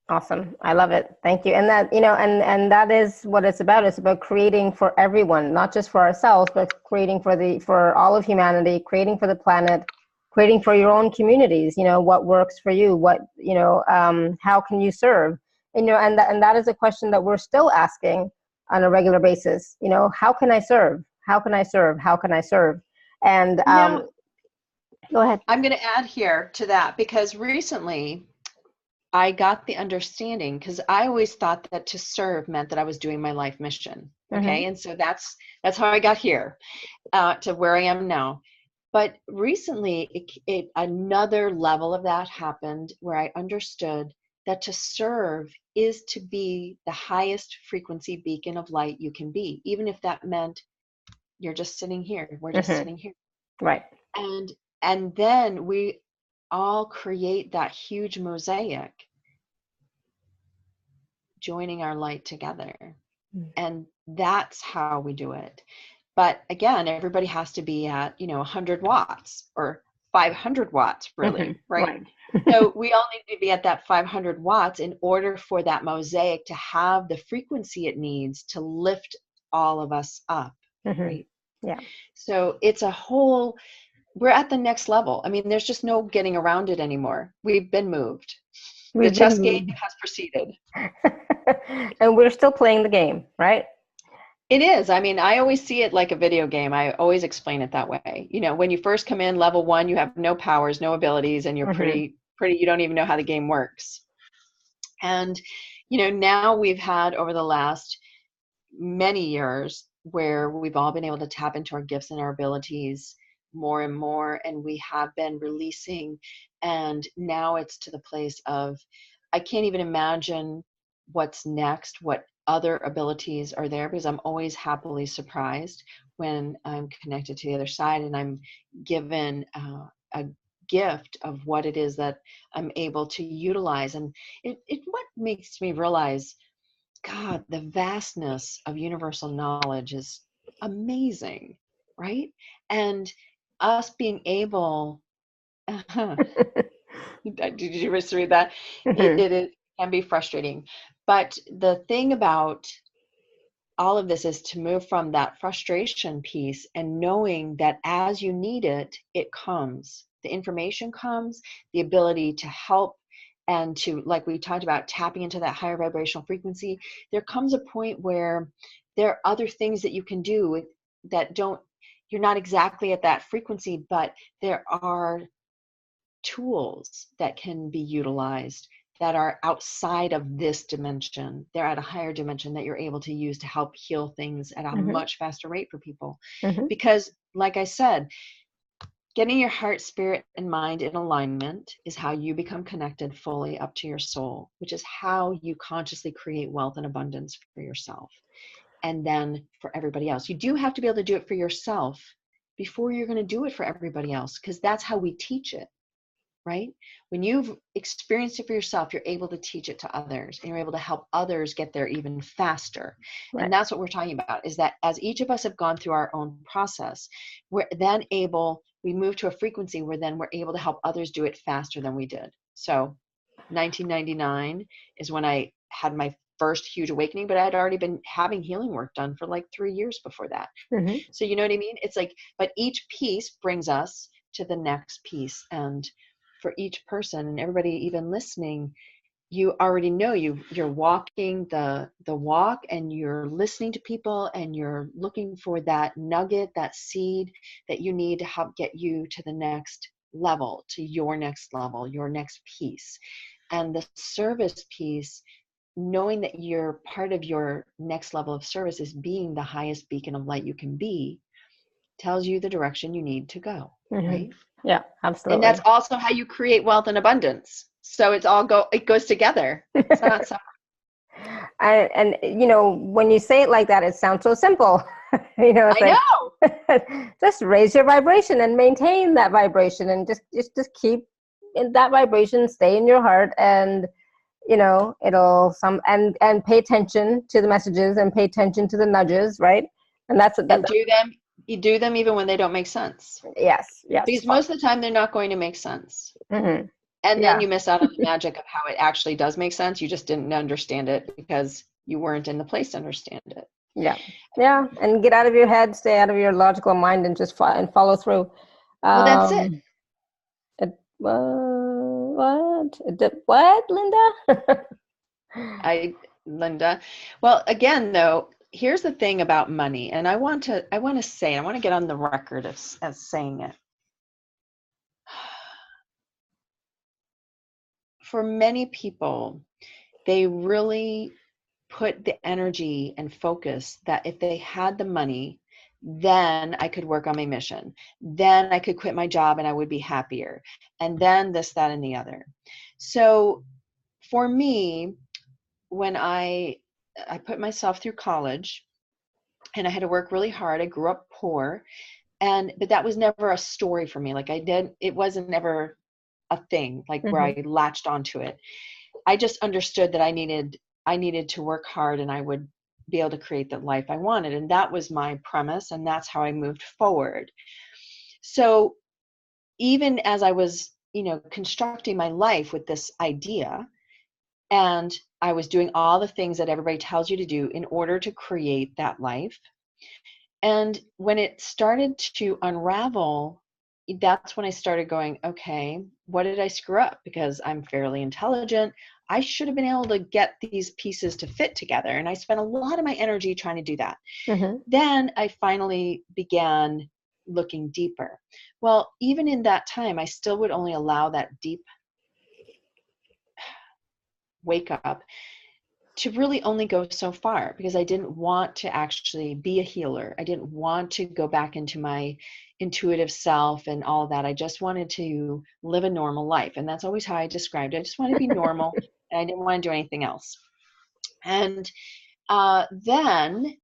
Awesome. I love it. Thank you. And that, and that is what it's about. It's about creating for everyone, not just for ourselves, but creating for all of humanity, creating for the planet, creating for your own communities, what works for you, how can you serve? And that is a question that we're still asking on a regular basis. How can I serve? How can I serve? How can I serve? And go ahead. I'm going to add here to that because recently I got the understanding, because I always thought that to serve meant that I was doing my life mission. Okay. And so that's how I got here to where I am now. But recently another level of that happened where I understood that to serve is to be the highest frequency beacon of light you can be, even if that meant you're just sitting here. We're just sitting here. Right. And then we all create that huge mosaic, joining our light together. And that's how we do it. But again, everybody has to be at, 100 watts or 500 watts, really, right? So we all need to be at that 500 watts in order for that mosaic to have the frequency it needs to lift all of us up, right? Yeah. So it's we're at the next level. I mean, there's just no getting around it anymore. We've been moved. The chess game has proceeded. And we're still playing the game, right? It is. I mean, I always see it like a video game. I always explain it that way. When you first come in level 1, you have no powers, no abilities, and you're pretty, you don't even know how the game works. And, now we've had over the last many years where we've all been able to tap into our gifts and our abilities more and more, and we have been releasing, and now it's to the place of, I can't even imagine what's next, what other abilities are there, because I'm always happily surprised when I'm connected to the other side and I'm given a gift of what it is that I'm able to utilize. And it what makes me realize, God, the vastness of universal knowledge is amazing, right? And us being able, did you just read that? It can be frustrating. But the thing about all of this is to move from that frustration piece and knowing that as you need it, it comes. The information comes, the ability to help and to, like we talked about, tapping into that higher vibrational frequency. There comes a point where there are other things that you can do that you're not exactly at that frequency, but there are tools that can be utilized that are outside of this dimension. They're at a higher dimension that you're able to use to help heal things at a much faster rate for people. Because, like I said, getting your heart, spirit, and mind in alignment is how you become connected fully up to your soul, which is how you consciously create wealth and abundance for yourself and then for everybody else. You do have to be able to do it for yourself before you're going to do it for everybody else, because that's how we teach it. Right? When you've experienced it for yourself, you're able to teach it to others, and you're able to help others get there even faster. Right. And that's what we're talking about, is that as each of us have gone through our own process, we're then we move to a frequency where then we're able to help others do it faster than we did. So 1999 is when I had my first huge awakening, but I had already been having healing work done for like 3 years before that. So you know what I mean? It's like, but each piece brings us to the next piece. And for each person and everybody even listening, you already know you're walking the walk, and you're listening to people, and you're looking for that nugget, that seed that you need to help get you to the next level, to your next level, your next piece. And the service piece, knowing that you're part of your next level of service is being the highest beacon of light you can be, tells you the direction you need to go, right? Yeah, absolutely. And that's also how you create wealth and abundance. So it goes together. It's not separate. And you know, when you say it like that, it sounds so simple. You know, it's just raise your vibration and maintain that vibration, and just keep in that vibration, stay in your heart, and you know, it'll and pay attention to the messages and pay attention to the nudges, right? And that's what you do them even when they don't make sense. Yes. Because most of the time they're not going to make sense. And then you miss out on the magic of how it actually does make sense. You just didn't understand it because you weren't in the place to understand it. Yeah. And get out of your head, stay out of your logical mind, and just follow through. Well, that's it. What, Linda? Linda. Well, again, though, here's the thing about money, and I want to get on the record as saying it. For many people, they really put the energy and focus that if they had the money, then I could work on my mission. Then I could quit my job and I would be happier. And then this, that, and the other. So for me, when I put myself through college and I had to work really hard, I grew up poor, but that was never a story for me. It wasn't ever a thing where I latched onto it. I just understood that I needed to work hard and I would be able to create the life I wanted. And that was my premise. And that's how I moved forward. So even as I was, constructing my life with this idea, and I was doing all the things that everybody tells you to do in order to create that life. And when it started to unravel, that's when I started going, okay, what did I screw up? Because I'm fairly intelligent. I should have been able to get these pieces to fit together. And I spent a lot of my energy trying to do that. Then I finally began looking deeper. Well, even in that time, I still would only allow that deep wake up to really only go so far, because I didn't want to actually be a healer. I didn't want to go back into my intuitive self and all that. I just wanted to live a normal life. And that's always how I described it. I just wanted to be normal and I didn't want to do anything else. And then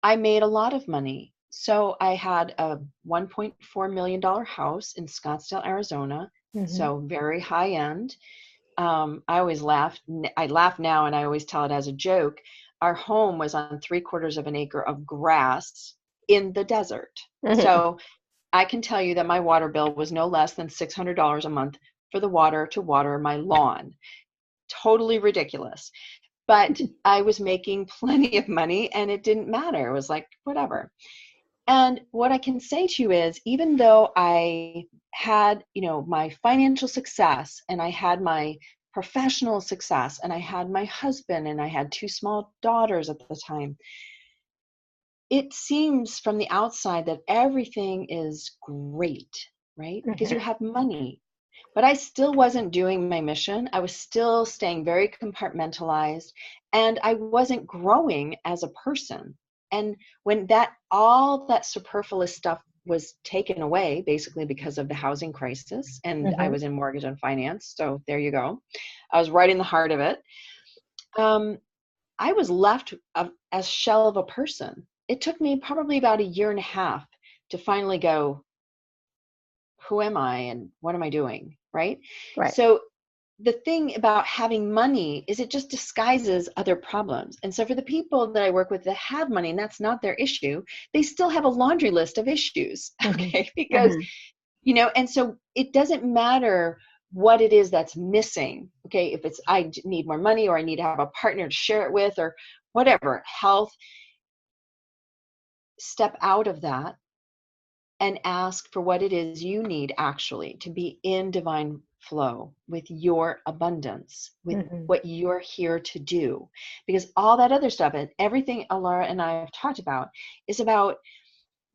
I made a lot of money. So I had a $1.4 million house in Scottsdale, Arizona. So very high end. I always laugh. I laugh now and I always tell it as a joke. Our home was on 3/4 of an acre of grass in the desert. So I can tell you that my water bill was no less than $600 a month for the water to water my lawn. Totally ridiculous. But I was making plenty of money and it didn't matter. It was like, whatever. And what I can say to you is, even though I had, my financial success and I had my professional success and I had my husband and I had 2 small daughters at the time, it seems from the outside that everything is great, right? Because you have money. But I still wasn't doing my mission. I was still staying very compartmentalized and I wasn't growing as a person. And when all that superfluous stuff was taken away, basically because of the housing crisis, and I was in mortgage and finance, so there you go. I was right in the heart of it. I was left as shell of a person. It took me probably about 1.5 years to finally go, who am I and what am I doing? Right? So the thing about having money is it just disguises other problems. And so for the people that I work with that have money and that's not their issue, they still have a laundry list of issues. Okay. Because, and so it doesn't matter what it is that's missing. Okay. If it's, I need more money or I need to have a partner to share it with or whatever, health, step out of that and ask for what it is you need actually to be in divine flow with your abundance, with what you're here to do. Because all that other stuff and everything Alara and I have talked about is about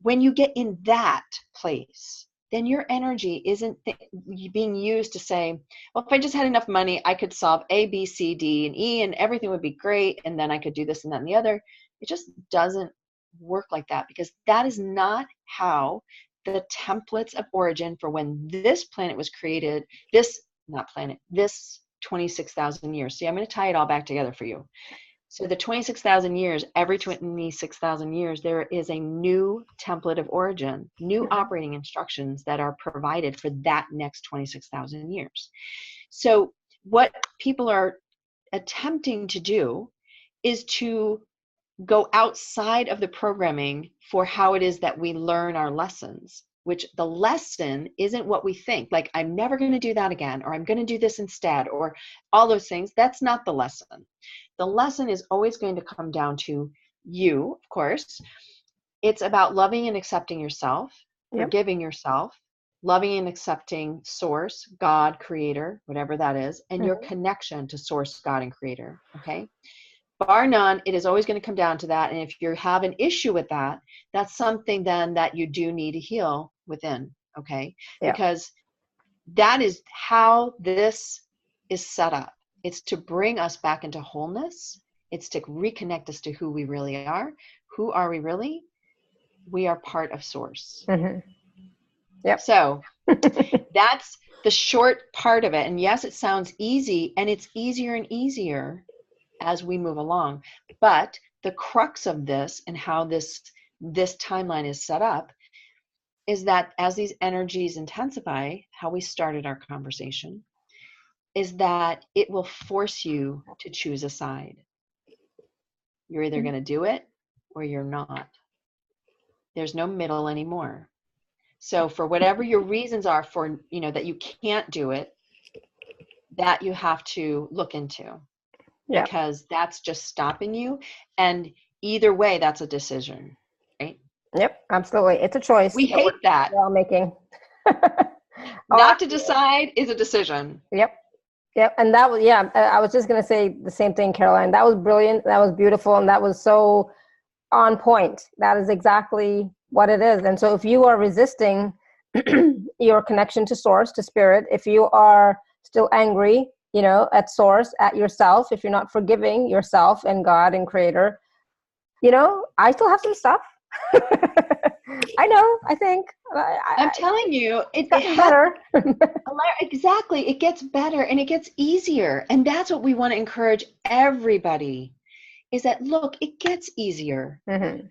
when you get in that place, then your energy isn't being used to say, well, if I just had enough money, I could solve A, B, C, D, and E, and everything would be great. And then I could do this and that and the other. It just doesn't work like that, because that is not how the templates of origin for when this planet was created, this 26,000 years. See, I'm going to tie it all back together for you. So the 26,000 years, every 26,000 years, there is a new template of origin, new operating instructions that are provided for that next 26,000 years. So what people are attempting to do is to go outside of the programming for how it is that we learn our lessons, which the lesson isn't what we think, like I'm never going to do that again, or I'm going to do this instead, or all those things. That's not the lesson. The lesson is always going to come down to you, of course. It's about loving and accepting yourself, forgiving yourself, loving and accepting source, God, creator, whatever that is, and your connection to source, God, and creator. Okay. Bar none, it is always going to come down to that. And if you have an issue with that, that's something then that you do need to heal within. Okay. Because that is how this is set up. It's to bring us back into wholeness. It's to reconnect us to who we really are. Who are we really? We are part of source. So that's the short part of it. And yes, it sounds easy, and it's easier and easier as we move along. But the crux of this and how this timeline is set up is that as these energies intensify, how we started our conversation, is that it will force you to choose a side. You're either going to do it or you're not. There's no middle anymore. So for whatever your reasons are for, that you can't do it, that you have to look into. Because that's just stopping you. And either way, that's a decision, right? Yep, absolutely. It's a choice. We hate that. We're all making. Not to decide is a decision. Yep. And that was, I was just going to say the same thing, Caroline. That was brilliant. That was beautiful. And that was so on point. That is exactly what it is. And so if you are resisting your connection to source, to spirit, if you are still angry, you know, at source, at yourself, if you're not forgiving yourself and God and creator, you know, I still have some stuff. I know, I think. I'm telling you, it's gotten better. Exactly. It gets better and it gets easier. And that's what we want to encourage everybody is that, look, it gets easier,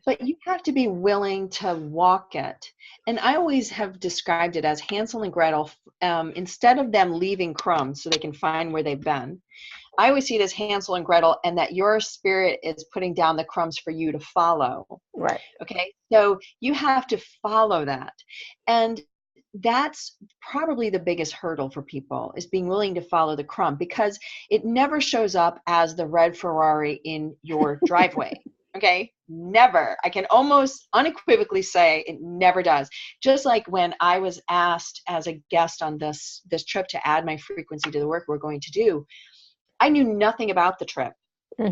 but you have to be willing to walk it. And I always have described it as Hansel and Gretel, instead of them leaving crumbs so they can find where they've been. I always see it as Hansel and Gretel, and that your spirit is putting down the crumbs for you to follow. Right. Okay. So you have to follow that. And that's probably the biggest hurdle for people, is being willing to follow the crumb, because it never shows up as the red Ferrari in your driveway. Okay. Never. I can almost unequivocally say it never does. Just like when I was asked as a guest on this trip to add my frequency to the work we're going to do, I knew nothing about the trip.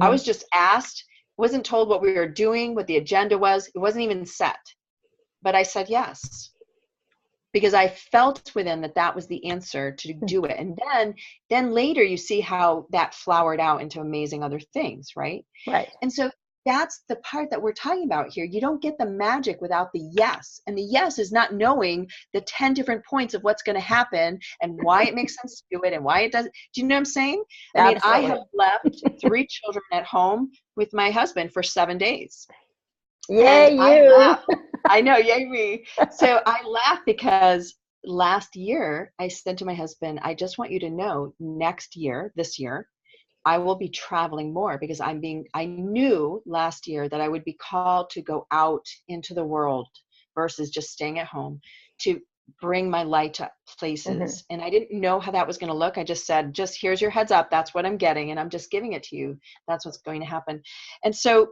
I was just asked, wasn't told what we were doing, what the agenda was. It wasn't even set. But I said yes, because I felt within that was the answer to do it. And then later you see how that flowered out into amazing other things, right? Right. And so that's the part that we're talking about here. You don't get the magic without the yes. And the yes is not knowing the 10 different points of what's going to happen and why it makes sense to do it and why it doesn't. Do you know what I'm saying? Absolutely. I mean, I have left 3 children at home with my husband for 7 days. Yay, and you. I laugh. I know, yay me. So I laugh because last year I said to my husband, I just want you to know this year, I will be traveling more, because I knew last year that I would be called to go out into the world versus just staying at home, to bring my light to places. And I didn't know how that was going to look. I just said, just here's your heads up. That's what I'm getting. And I'm just giving it to you. That's what's going to happen. And so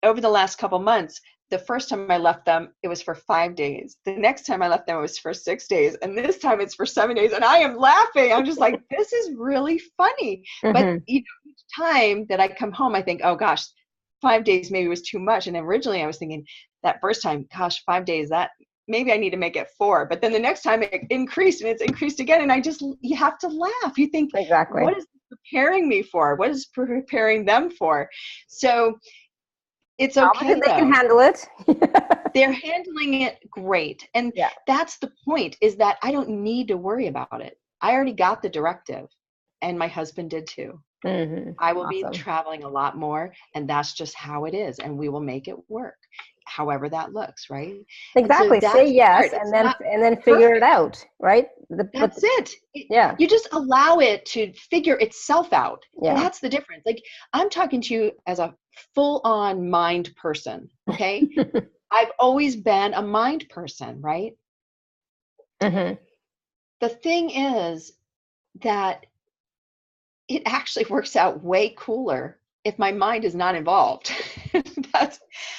over the last couple months, the first time I left them, it was for 5 days. The next time I left them, it was for 6 days. And this time it's for 7 days. And I am laughing. I'm just like, this is really funny. But each time that I come home, I think, oh gosh, 5 days maybe was too much. And originally I was thinking that first time, gosh, 5 days, that maybe I need to make it 4. But then the next time it increased, and it's increased again. And you have to laugh. You think, exactly, what is preparing me for? What is preparing them for? So it's okay. They can handle it. They're handling it great. And that's the point, is that I don't need to worry about it. I already got the directive, and my husband did too. I will be traveling a lot more, and that's just how it is. And we will make it work, however that looks, right? Exactly. So say yes, and then figure it out, right? That's it. You just allow it to figure itself out. Yeah. That's the difference. Like, I'm talking to you as a full-on mind person, okay? I've always been a mind person, right? The thing is that it actually works out way cooler if my mind is not involved.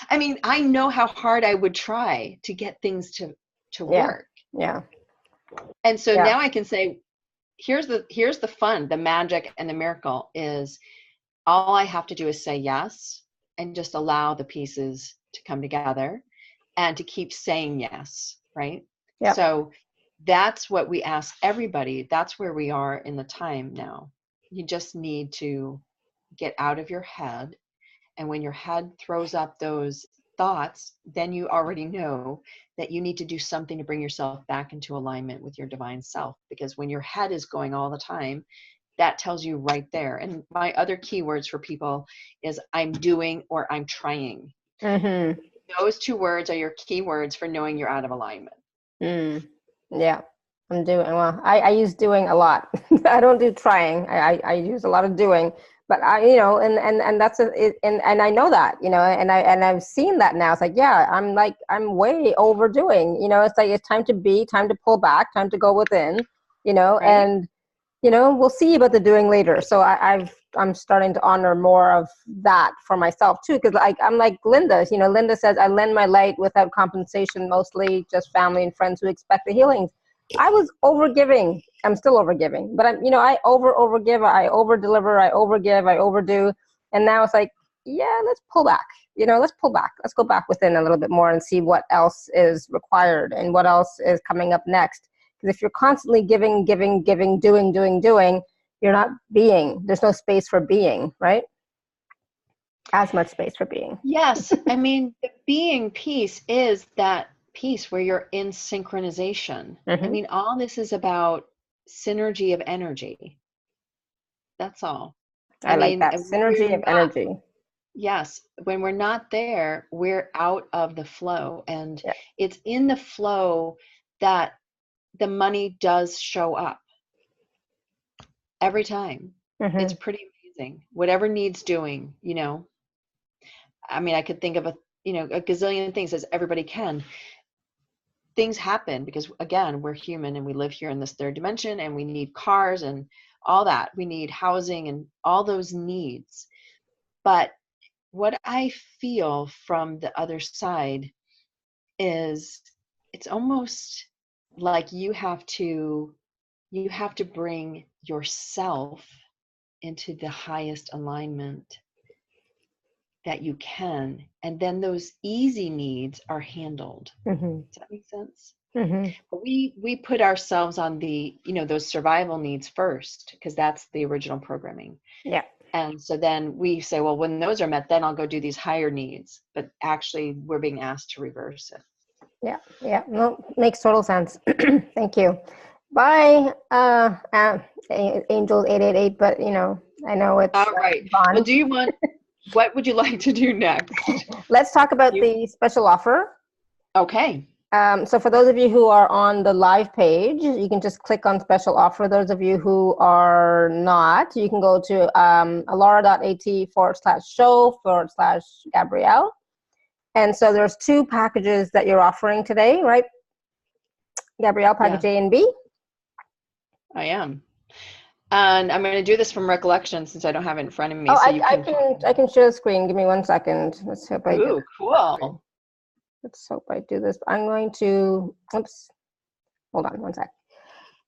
I know how hard I would try to get things to work. Yeah. And so now I can say, here's the fun, the magic and the miracle is, all I have to do is say yes, and just allow the pieces to come together, and to keep saying yes, right? Yeah. So that's what we ask everybody. That's where we are in the time now. You just need to get out of your head. And when your head throws up those thoughts, then you already know that you need to do something to bring yourself back into alignment with your divine self. Because when your head is going all the time, that tells you right there. And my other keywords for people is I'm doing or I'm trying. Those 2 words are your keywords for knowing you're out of alignment. Yeah. I'm doing, well, I use doing a lot. I don't do trying. I use a lot of doing, but and that's and I know that, and I've seen that now. It's like, I'm way overdoing, it's like, it's time to pull back, time to go within, right. And, we'll see about the doing later. So I'm starting to honor more of that for myself too. Cause I'm like Linda, Linda says, I lend my light without compensation, mostly just family and friends who expect the healings. I was overgiving. I'm still overgiving, but I overgive. I overdeliver. I overgive. I overdo. And now it's like, let's pull back. Let's pull back. Let's go back within a little bit more and see what else is required and what else is coming up next. Because if you're constantly giving, doing, you're not being. There's no space for being, right? As much space for being. Yes. I mean, the being piece is that piece where you're in synchronization. I mean, all this is about synergy of energy. That's all. I like mean, that. and when we're Synergy of not, energy. yes, when we're not there, we're out of the flow. And Yeah. it's in the flow that the money does show up every time. It's pretty amazing. Whatever needs doing, you know. I mean, I could think of a gazillion things, as everybody can. Things happen because, again, we're human and we live here in this third dimension, and we need cars and all that. We need housing and all those needs. But what I feel from the other side is it's almost like you have to bring yourself into the highest alignment that you can, and then those easy needs are handled. Does that make sense? But we put ourselves on the, those survival needs first, because that's the original programming. Yeah. And so then we say, well, when those are met, then I'll go do these higher needs. But actually, we're being asked to reverse it. Yeah. Yeah. No, makes total sense. Thank you. Bye, Angel 888. But I know it's All right. gone. Well, what would you like to do next? Let's talk about the special offer. Okay. So for those of you who are on the live page, you can just click on special offer. Those of you who are not, you can go to alara.at/show/Gabrielle. And so there's 2 packages that you're offering today, right, Gabrielle? Package A and B? I am. And I'm going to do this from recollection since I don't have it in front of me. Oh, so I can share the screen. Give me 1 second. Let's hope I do. Ooh, cool. Let's hope I do this. I'm going to, oops, hold on 1 sec.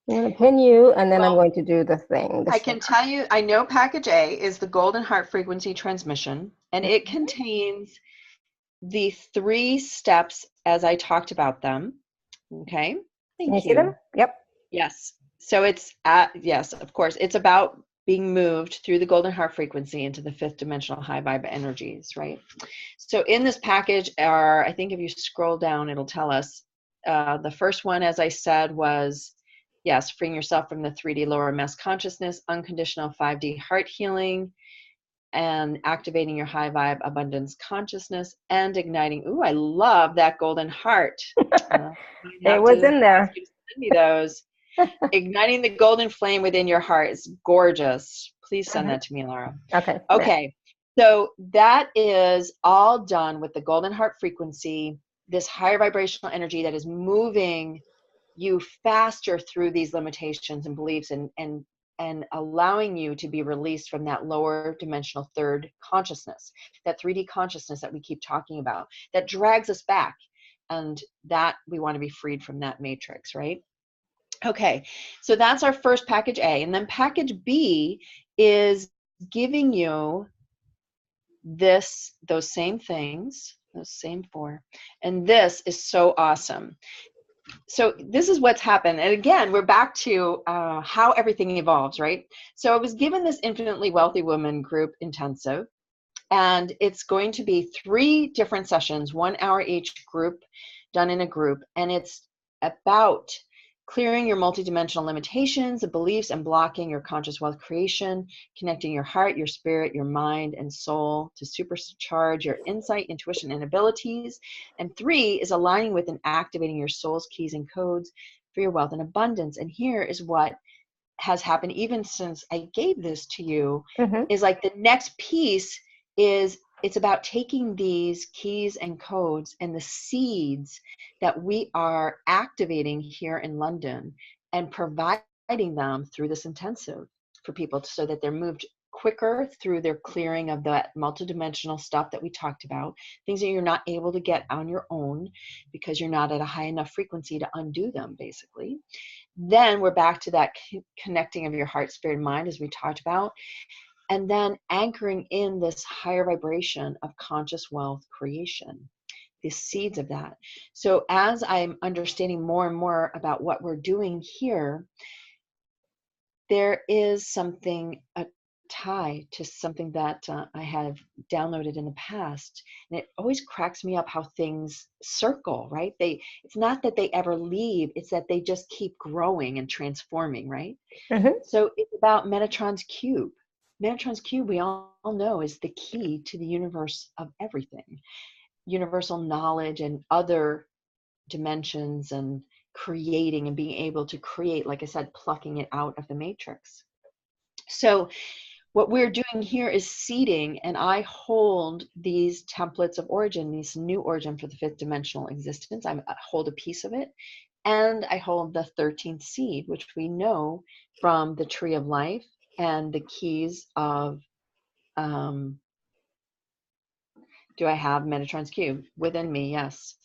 I'm going to pin you, and then I'm going to do the thing. I can tell you, I know package A is the Golden Heart Frequency Transmission, and it contains the 3 steps as I talked about them. Okay. Thank you. Can you see them? Yep. Yes. So yes, of course, it's about being moved through the golden heart frequency into the 5th dimensional high vibe energies, right? So in this package I think if you scroll down, it'll tell us, the first one, as I said, was, yes, freeing yourself from the 3D lower mass consciousness, unconditional 5D heart healing, and activating your high vibe abundance consciousness, and igniting. Ooh, I love that golden heart. It was in there. Send me those. Igniting the golden flame within your heart is gorgeous. Please send that to me, Laura. Okay. Okay. So that is all done with the golden heart frequency, this higher vibrational energy that is moving you faster through these limitations and beliefs, and allowing you to be released from that lower dimensional third consciousness, that 3D consciousness that we keep talking about, that drags us back. And that we want to be freed from that matrix, right? Okay, so that's our first package A. And then package B is giving you those same things, those same 4. And this is so awesome. So this is what's happened. And again, we're back to how everything evolves, right? So I was given this Infinitely Wealthy Woman group intensive, and it's going to be 3 different sessions, 1 hour each group, done in a group. And it's about clearing your multidimensional limitations, the beliefs, and blocking your conscious wealth creation, connecting your heart, your spirit, your mind, and soul to supercharge your insight, intuition, and abilities. And 3 is aligning with and activating your soul's keys and codes for your wealth and abundance. And here is what has happened even since I gave this to you, is like the next piece is, it's about taking these keys and codes and the seeds that we are activating here in London and providing them through this intensive for people so that they're moved quicker through their clearing of that multidimensional stuff that we talked about, things that you're not able to get on your own because you're not at a high enough frequency to undo them, basically. Then we're back to that connecting of your heart, spirit, and mind, as we talked about. And then anchoring in this higher vibration of conscious wealth creation, the seeds of that. So as I'm understanding more and more about what we're doing here, there is something, a tie to something that I have downloaded in the past, and it always cracks me up how things circle, right? It's not that they ever leave, it's that they just keep growing and transforming, right? Mm-hmm. So it's about Metatron's cube. Metatron's cube, we all know, is the key to the universe of everything, universal knowledge and other dimensions, and creating and being able to create, like I said, plucking it out of the matrix. So what we're doing here is seeding, and I hold these templates of origin, these new origin for the fifth dimensional existence. I hold a piece of it, and I hold the 13th seed, which we know from the tree of life and the keys of, do I have Metatron's cube within me? Yes.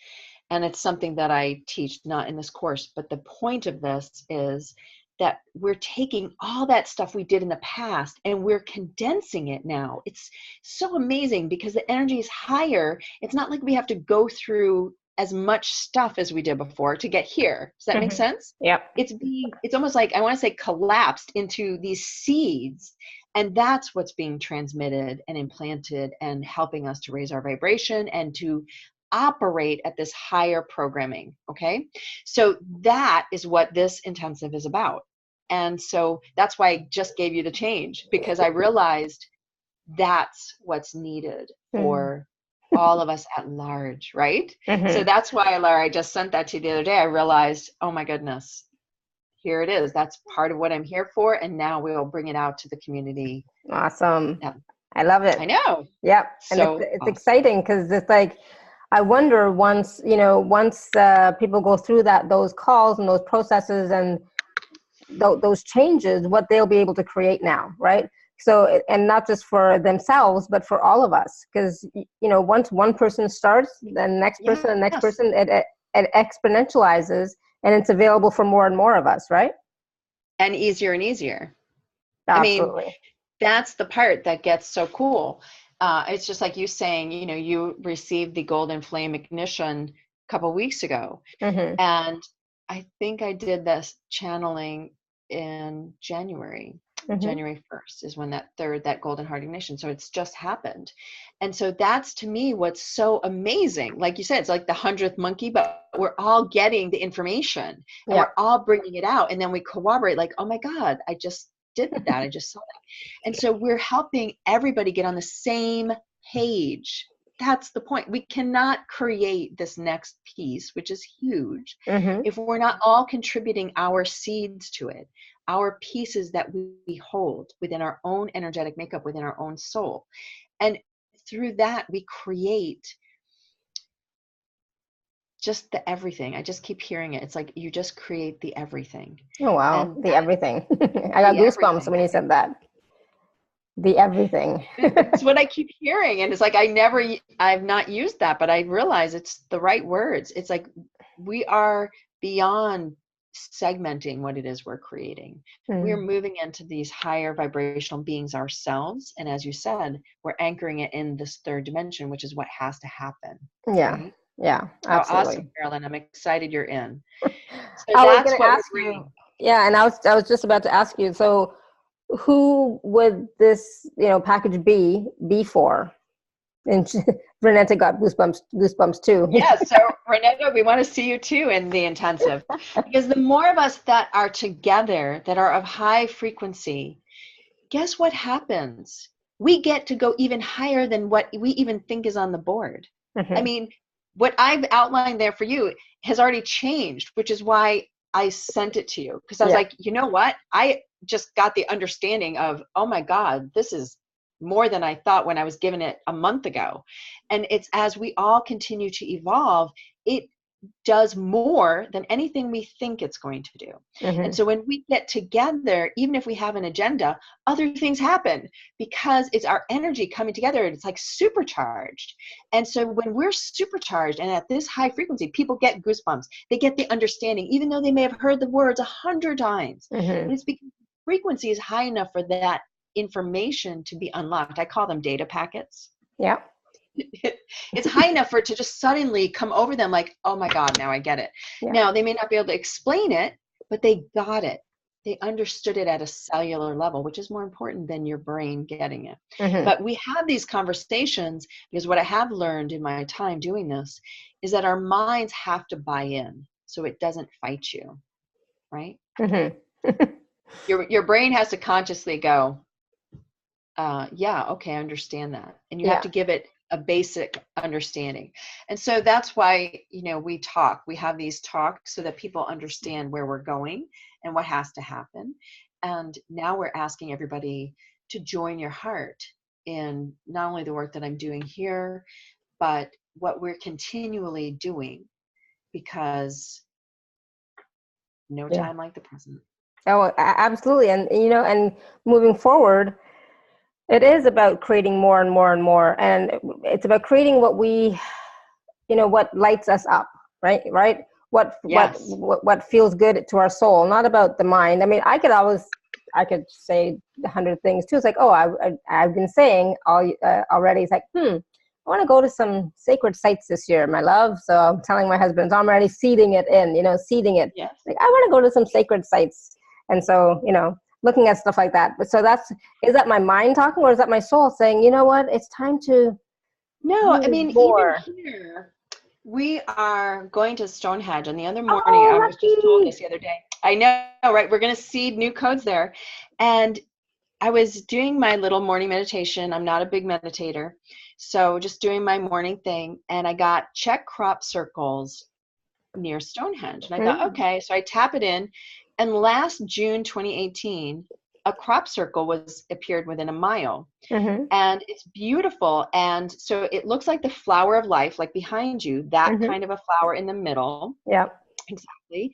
And it's something that I teach, not in this course, but the point of this is that we're taking all that stuff we did in the past and we're condensing it now. It's so amazing because the energy is higher. It's not like we have to go through as much stuff as we did before to get here. Does that make sense? Yep. It's almost like, I want to say, collapsed into these seeds. And that's what's being transmitted and implanted and helping us to raise our vibration and to operate at this higher programming. Okay. So that is what this intensive is about. And so that's why I just gave you the change, because I realized that's what's needed for all of us at large. Right. So that's why, Laura, I just sent that to you the other day. I realized, oh my goodness, here it is. That's part of what I'm here for. And now we'll bring it out to the community. Awesome. Yeah. I love it. I know. Yep. And So it's awesome. exciting because it's like, I wonder once people go through those calls and those processes and those changes, what they'll be able to create now, right? So, and not just for themselves, but for all of us, because once one person starts, then next person, and next person, it exponentializes, and it's available for more and more of us, right? And easier and easier. Absolutely. I mean, that's the part that gets so cool. It's just like you saying, you received the golden flame ignition a couple of weeks ago. And I think I did this channeling in January. January 1st is when that golden heart ignition. So it's just happened. And so that's, to me, what's so amazing. Like you said, it's like the 100th monkey, but we're all getting the information and we're all bringing it out. And then we corroborate, like, oh my God, I just did that. I just saw that. And so we're helping everybody get on the same page. That's the point. We cannot create this next piece, which is huge, if we're not all contributing our seeds to it, our pieces that we hold within our own energetic makeup, within our own soul. And through that, we create just the everything. I just keep hearing it. It's like you just create the everything. Oh, wow. And the everything. I got goosebumps when you said that. The everything. It's what I keep hearing. And it's like, I've not used that, but I realize it's the right words. It's like we are beyond segmenting what it is we're creating. We're moving into these higher vibrational beings ourselves. And as you said, we're anchoring it in this third dimension, which is what has to happen. Yeah. Right? Yeah, absolutely. Oh, awesome, Carolyn. I'm excited you're in. So I was that's going to what ask we're bringing. you. Yeah, and I was just about to ask you. So, who would this package be for? And Renetta got goosebumps too. Yeah, so Renetta, we want to see you too in the intensive, because the more of us that are together, that are of high frequency, guess what happens? We get to go even higher than what we even think is on the board. I mean, what I've outlined there for you has already changed, which is why I sent it to you, because I was like, you know what? I just got the understanding of, oh my God, this is more than I thought when I was given it a month ago. And it's as we all continue to evolve, it does more than anything we think it's going to do. And so when we get together, even if we have an agenda, other things happen because it's our energy coming together and it's like supercharged. And so when we're supercharged and at this high frequency, people get goosebumps. They get the understanding, even though they may have heard the words 100 times. But it's because the frequency is high enough for that information to be unlocked. I call them data packets. Yeah. It's high enough for it to just suddenly come over them like, oh my God, now I get it. Now they may not be able to explain it, but they got it. they understood it at a cellular level, which is more important than your brain getting it. Mm-hmm. But we have these conversations because what I have learned in my time doing this is that our minds have to buy in so it doesn't fight you, right? Mm-hmm. Your brain has to consciously go, yeah, okay, I understand that. And you have Yeah. to give it a basic understanding. And so that's why, we have these talks so that people understand where we're going and what has to happen. And now we're asking everybody to join your heart in not only the work that I'm doing here, but what we're continually doing, because no Yeah. time like the present. Oh, absolutely. And, and moving forward, it is about creating more and more and more. And it's about creating what what lights us up, right? Right. Yes. What feels good to our soul, not about the mind. I mean, I could say 100 things too. It's like, oh, I've been saying already. It's like, I want to go to some sacred sites this year, my love. So I'm telling my husband, so I'm already seeding it in, seeding it. Yes. Like, I want to go to some sacred sites. And so, looking at stuff like that. But so is that my mind talking, or is that my soul saying, you know what, it's time to No, I move mean, even more? here, we are going to Stonehenge. And the other morning, Oh, I was just told lucky. this the other day. I know, right? We're going to seed new codes there. And I was doing my little morning meditation. I'm not a big meditator. So just doing my morning thing. And I got check crop circles near Stonehenge. And I thought, Mm. okay, so I tap it in. And last June 2018, a crop circle appeared within a mile. Mm-hmm. And it's beautiful. And so it looks like the flower of life, like behind you, that Mm-hmm. kind of a flower in the middle. Yeah. Exactly.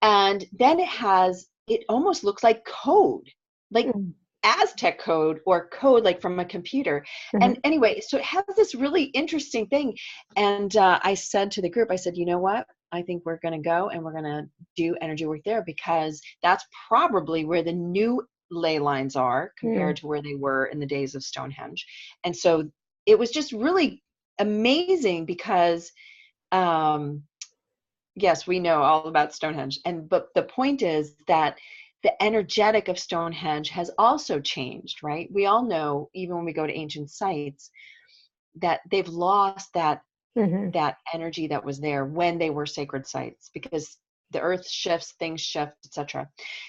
And then it almost looks like code, like Mm-hmm. Aztec code or code like from a computer. And anyway, so it has this really interesting thing. And I said to the group, I said, you know what? I think we're going to go and we're going to do energy work there, because that's probably where the new ley lines are compared to where they were in the days of Stonehenge. And so it was just really amazing because, yes, we know all about Stonehenge. But the point is that the energetic of Stonehenge has also changed, right? We all know, even when we go to ancient sites, that they've lost that Mm-hmm. energy that was there when they were sacred sites, because the earth shifts, things shift, etc.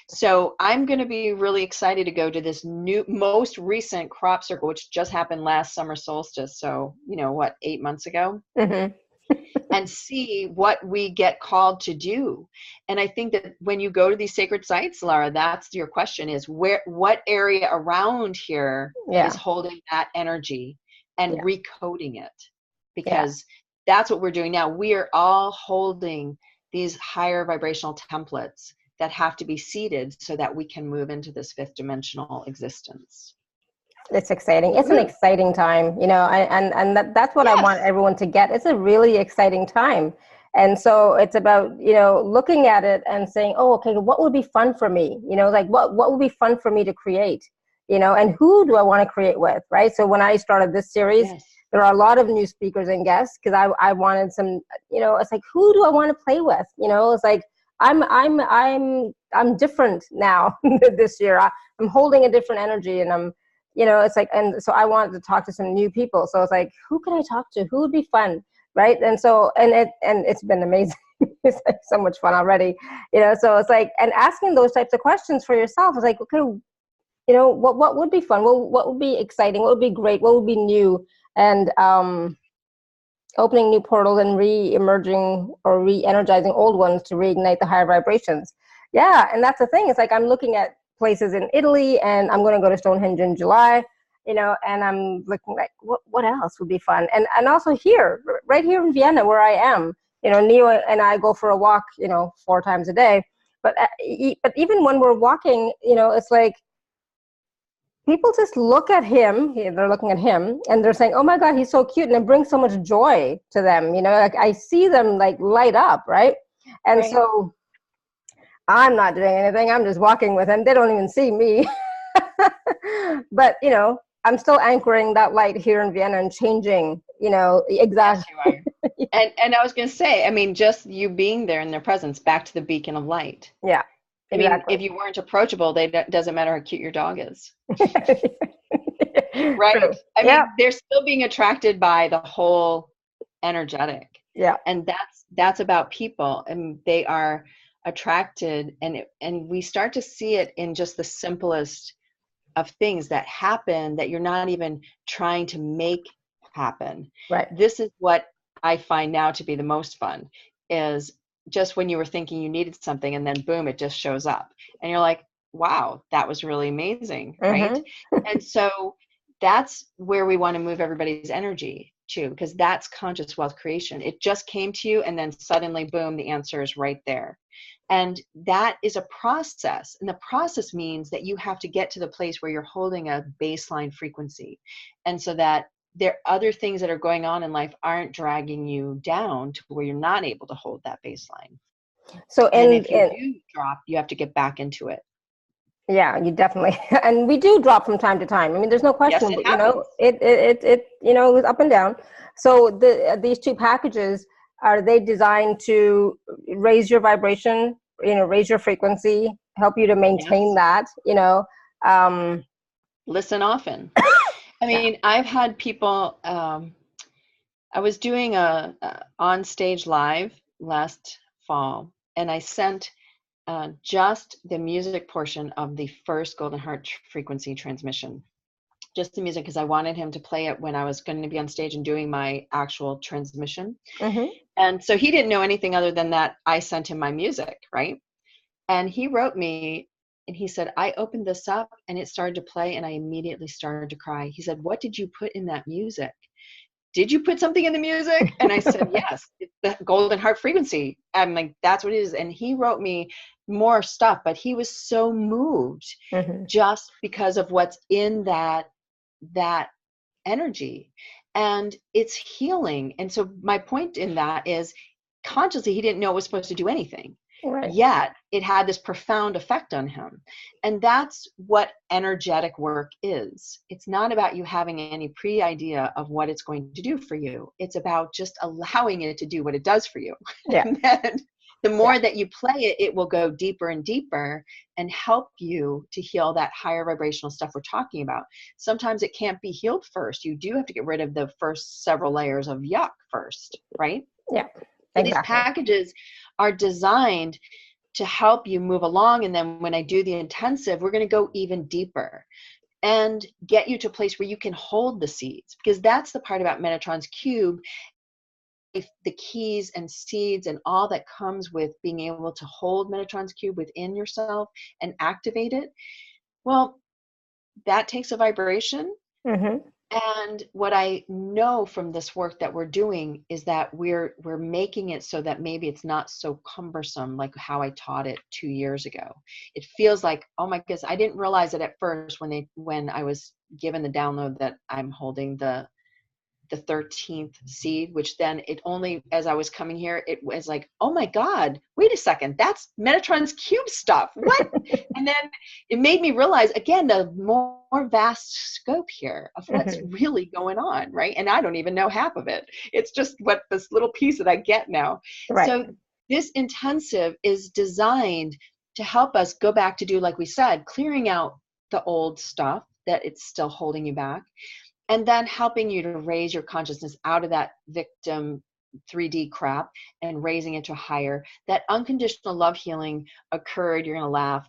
So I'm going to be really excited to go to this most recent crop circle, which just happened last summer solstice. So, 8 months ago, Mm-hmm. and see what we get called to do. And I think that when you go to these sacred sites, Lara, that's your question, is what area around here is Yeah. holding that energy and Yeah. recoding it? Yeah. Because that's what we're doing now. We are all holding these higher vibrational templates that have to be seeded so that we can move into this fifth dimensional existence. It's exciting. It's an Woo-hoo. exciting time, and that's what I want Yes. everyone to get. It's a really exciting time. And so it's about, looking at it and saying, oh, okay, what would be fun for me? Like what would be fun for me to create, and who do I want to create with, right? So when I started this series, Yes. there are a lot of new speakers and guests because I wanted some, it's like, who do I want to play with? It's like, I'm different now this year. I'm holding a different energy, and it's like, and so I wanted to talk to some new people. So it's like, who can I talk to? Who would be fun? Right. And so, it's been amazing. It's like so much fun already, so it's like, and asking those types of questions for yourself is like, okay, what would be fun? What would be exciting? What would be great? What would be new? And, opening new portals and re-emerging or re-energizing old ones to reignite the higher vibrations. Yeah. And that's the thing. It's like, I'm looking at places in Italy, and I'm going to go to Stonehenge in July, and I'm looking like, what else would be fun? And also here, right here in Vienna, where I am, Neo and I go for a walk, 4 times a day. But even when we're walking, it's like, people just look at him, they're looking at him, and they're saying, oh my God, he's so cute. And it brings so much joy to them, like I see them like light up, right? And Right. so I'm not doing anything. I'm just walking with him. They don't even see me. But, I'm still anchoring that light here in Vienna and changing, exactly. Yes, you are. And I was going to say, I mean, just you being there in their presence, back to the beacon of light. Yeah. I mean, Exactly. if you weren't approachable, it doesn't matter how cute your dog is. True. Right. I Yeah. mean, they're still being attracted by the whole energetic. Yeah. And that's about people, and they are attracted, and we start to see it in just the simplest of things that happen that you're not even trying to make happen. Right. This is what I find now to be the most fun, is just when you were thinking you needed something and then boom, it just shows up. And you're like, wow, that was really amazing, right? Mm-hmm. And so that's where we want to move everybody's energy to, because that's conscious wealth creation. It just came to you and then suddenly, boom, the answer is right there. And that is a process. And the process means that you have to get to the place where you're holding a baseline frequency. And so that there other things that are going on in life aren't dragging you down to where you're not able to hold that baseline. So And in if you do drop, you have to get back into it. yeah, you definitely, and we do drop from time to time. I mean, there's no Yes, question, it but happens. it it's up and down. So these two packages, are they designed to raise your vibration, raise your frequency, help you to maintain Yes. that, um, Listen often. I mean, I've had people, I was doing a on stage live last fall, and I sent just the music portion of the first Golden Heart frequency transmission, just the music, because I wanted him to play it when I was going to be on stage and doing my actual transmission. mm-hmm, And so he didn't know anything other than that I sent him my music, right? And he wrote me and he said, I opened this up and it started to play and I immediately started to cry. He said, what did you put in that music? Did you put something in the music? And I said, yes, it's the Golden Heart frequency. I'm like, that's what it is. And he wrote me more stuff, but he was so moved mm-hmm. just because of what's in that energy. And it's healing. And so my point in that is, consciously, he didn't know it was supposed to do anything. Right. Yet it had this profound effect on him. And that's what energetic work is. It's not about you having any pre-idea of what it's going to do for you. It's about just allowing it to do what it does for you. Yeah. And then the Yeah. more that you play it, it will go deeper and deeper and help you to heal that higher vibrational stuff we're talking about. Sometimes it can't be healed first. You do have to get rid of the first several layers of yuck first, right? Yeah. So these Exactly. packages are designed to help you move along. And then when I do the intensive, we're going to go even deeper and get you to a place where you can hold the seeds, because that's the part about Metatron's Cube. If the keys and seeds and all that comes with being able to hold Metatron's Cube within yourself and activate it, well, that takes a vibration. Mm-hmm. And what I know from this work that we're doing is that we're making it so that maybe it's not so cumbersome like how I taught it 2 years ago. It feels like, oh my goodness, I didn't realize it at first when I was given the download that I'm holding the 13th seed, which then it only, as I was coming here, it was like, oh my God, wait a second, that's Metatron's Cube stuff. What? And then it made me realize, again, the more vast scope here of what's Mm-hmm. really going on, right? And I don't even know half of it. It's just what this little piece that I get now. Right. So this intensive is designed to help us go back to do, like we said, clearing out the old stuff that it's still holding you back, and then helping you to raise your consciousness out of that victim 3D crap and raising it to higher. That unconditional love healing occurred. You're going to laugh.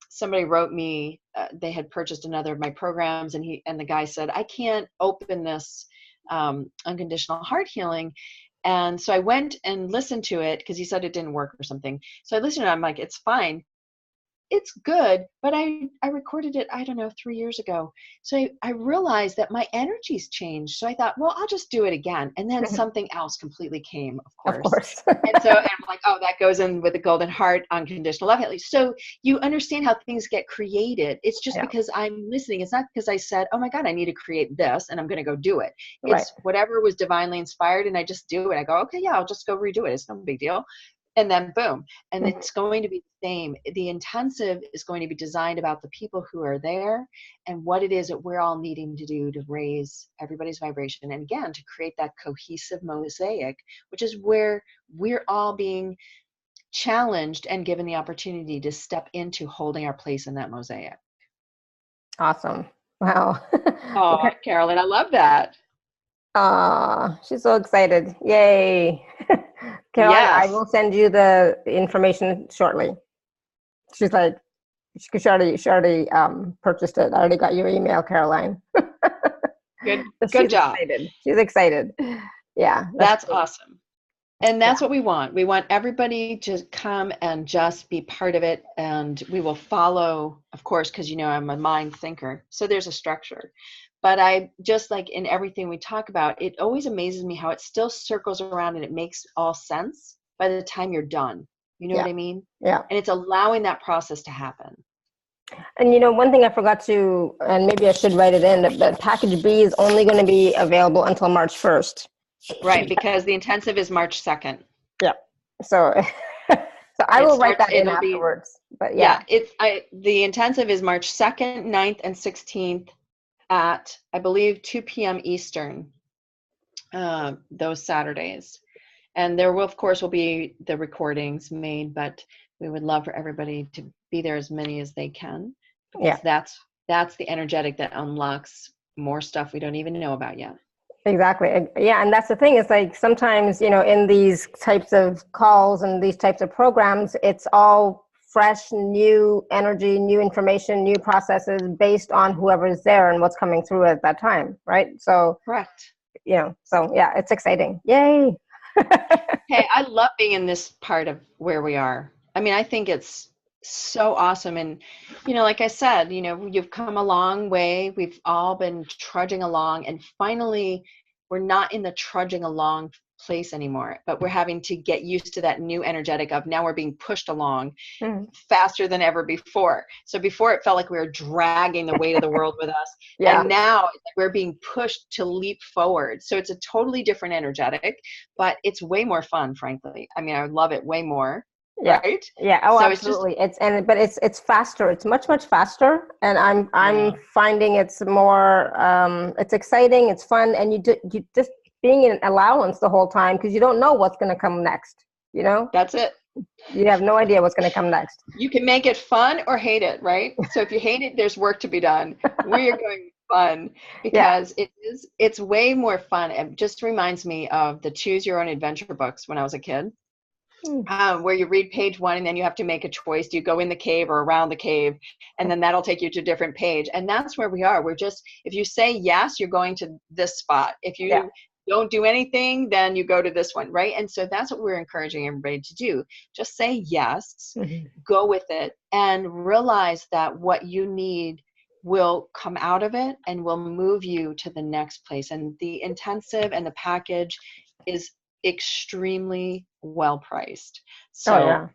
Somebody wrote me, they had purchased another of my programs, and the guy said, I can't open this unconditional heart healing. And so I went and listened to it because he said it didn't work or something. So I listened to it. I'm like, it's fine. It's good, but I recorded it, I don't know, 3 years ago. So I realized that my energy's changed. So I thought, well, I'll just do it again. And then Mm-hmm. something else completely came, of Of course. course. And so I'm like, oh, that goes in with the Golden Heart, unconditional love. So you understand how things get created. It's just Yeah. because I'm listening. It's not because I said, oh my God, I need to create this and I'm going to go do it. Right. It's whatever was divinely inspired and I just do it. I go, okay, yeah, I'll just go redo it. It's no big deal. And then boom. And Mm-hmm. it's going to be the same. The intensive is going to be designed about the people who are there and what it is that we're all needing to do to raise everybody's vibration. And again, to create that cohesive mosaic, which is where we're all being challenged and given the opportunity to step into holding our place in that mosaic. Awesome. Wow. Oh, Carolyn, I love that. She's so excited. Yay. Caroline, I Yes. will send you the information shortly. She's like, she already purchased it. I already got your email, Caroline. Good She's job. excited. She's excited. Yeah. That's cool. awesome. And that's what we want. We want everybody to come and just be part of it. And we will follow, of course, because I'm a mind thinker. So there's a structure. But I just like in everything we talk about, it always amazes me how it still circles around and it makes all sense by the time you're done. You know what I mean? Yeah. And it's allowing that process to happen. And one thing I forgot to, and maybe I should write it in, that package B is only going to be available until March 1st. Right, because the intensive is March 2nd. Yeah. So I will write that in afterwards. But yeah. The intensive is March 2nd, 9th, and 16th at, I believe, 2 p.m. Eastern, those Saturdays. And there will, of course, be the recordings made, but we would love for everybody to be there, as many as they can. Because that's the energetic that unlocks more stuff we don't even know about yet. Exactly. Yeah. And that's the thing. It's like sometimes, in these types of calls and these types of programs, it's all fresh, new energy, new information, new processes based on whoever's there and what's coming through at that time. Right. So, correct. So yeah, it's exciting. Yay. Hey, I love being in this part of where we are. I mean, I think it's so awesome. And, like I said, you've come a long way. We've all been trudging along, and finally we're not in the trudging along place anymore, but we're having to get used to that new energetic of now we're being pushed along faster than ever before. So before it felt like we were dragging the weight of the world with us. Yeah. And now we're being pushed to leap forward. So it's a totally different energetic, but it's way more fun, frankly. I mean, I would love it way more. Yeah. Right? Yeah. Oh, so absolutely. It's faster. It's much, much faster. And I'm finding it's more, it's exciting. It's fun. And you just being in allowance the whole time, because you don't know what's going to come next. That's it. You have no idea what's going to come next. You can make it fun or hate it, right? So if you hate it, there's work to be done. We are going fun because it's way more fun. It just reminds me of the Choose Your Own Adventure books when I was a kid. Where you read page 1 and then you have to make a choice. Do you go in the cave or around the cave? And then that'll take you to a different page. And that's where we are. If you say yes, you're going to this spot. If you don't do anything, then you go to this one, right? And so that's what we're encouraging everybody to do. Just say yes, go with it, and realize that what you need will come out of it and will move you to the next place. And the intensive and the package is extremely well priced. So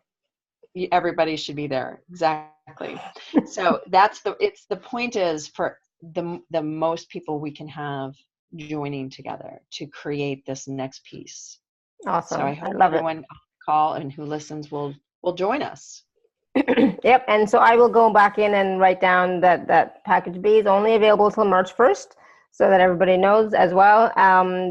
everybody should be there. Exactly. So the point is for the most people we can have joining together to create this next piece. Awesome. So I hope everyone on the call and who listens will join us. Yep. And so I will go back in and write down that package B is only available till March 1st. So that everybody knows as well.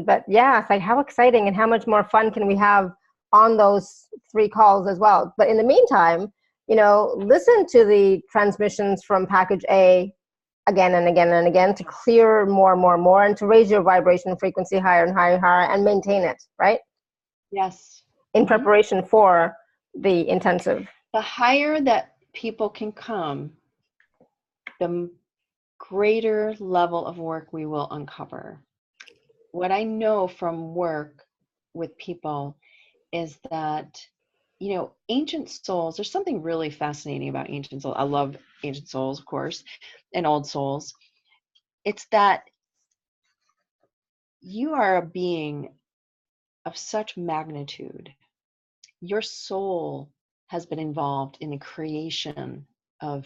But yeah, it's like, how exciting and how much more fun can we have on those 3 calls as well. But in the meantime, listen to the transmissions from package A again and again and again to clear more and more and more, and to raise your vibration frequency higher and higher and higher and maintain it, right? Yes. In preparation for the intensive. The higher that people can come, the greater level of work we will uncover. What I know from work with people is that, ancient souls, there's something really fascinating about ancient souls. I love ancient souls, of course, and old souls. It's that you are a being of such magnitude. Your soul has been involved in the creation of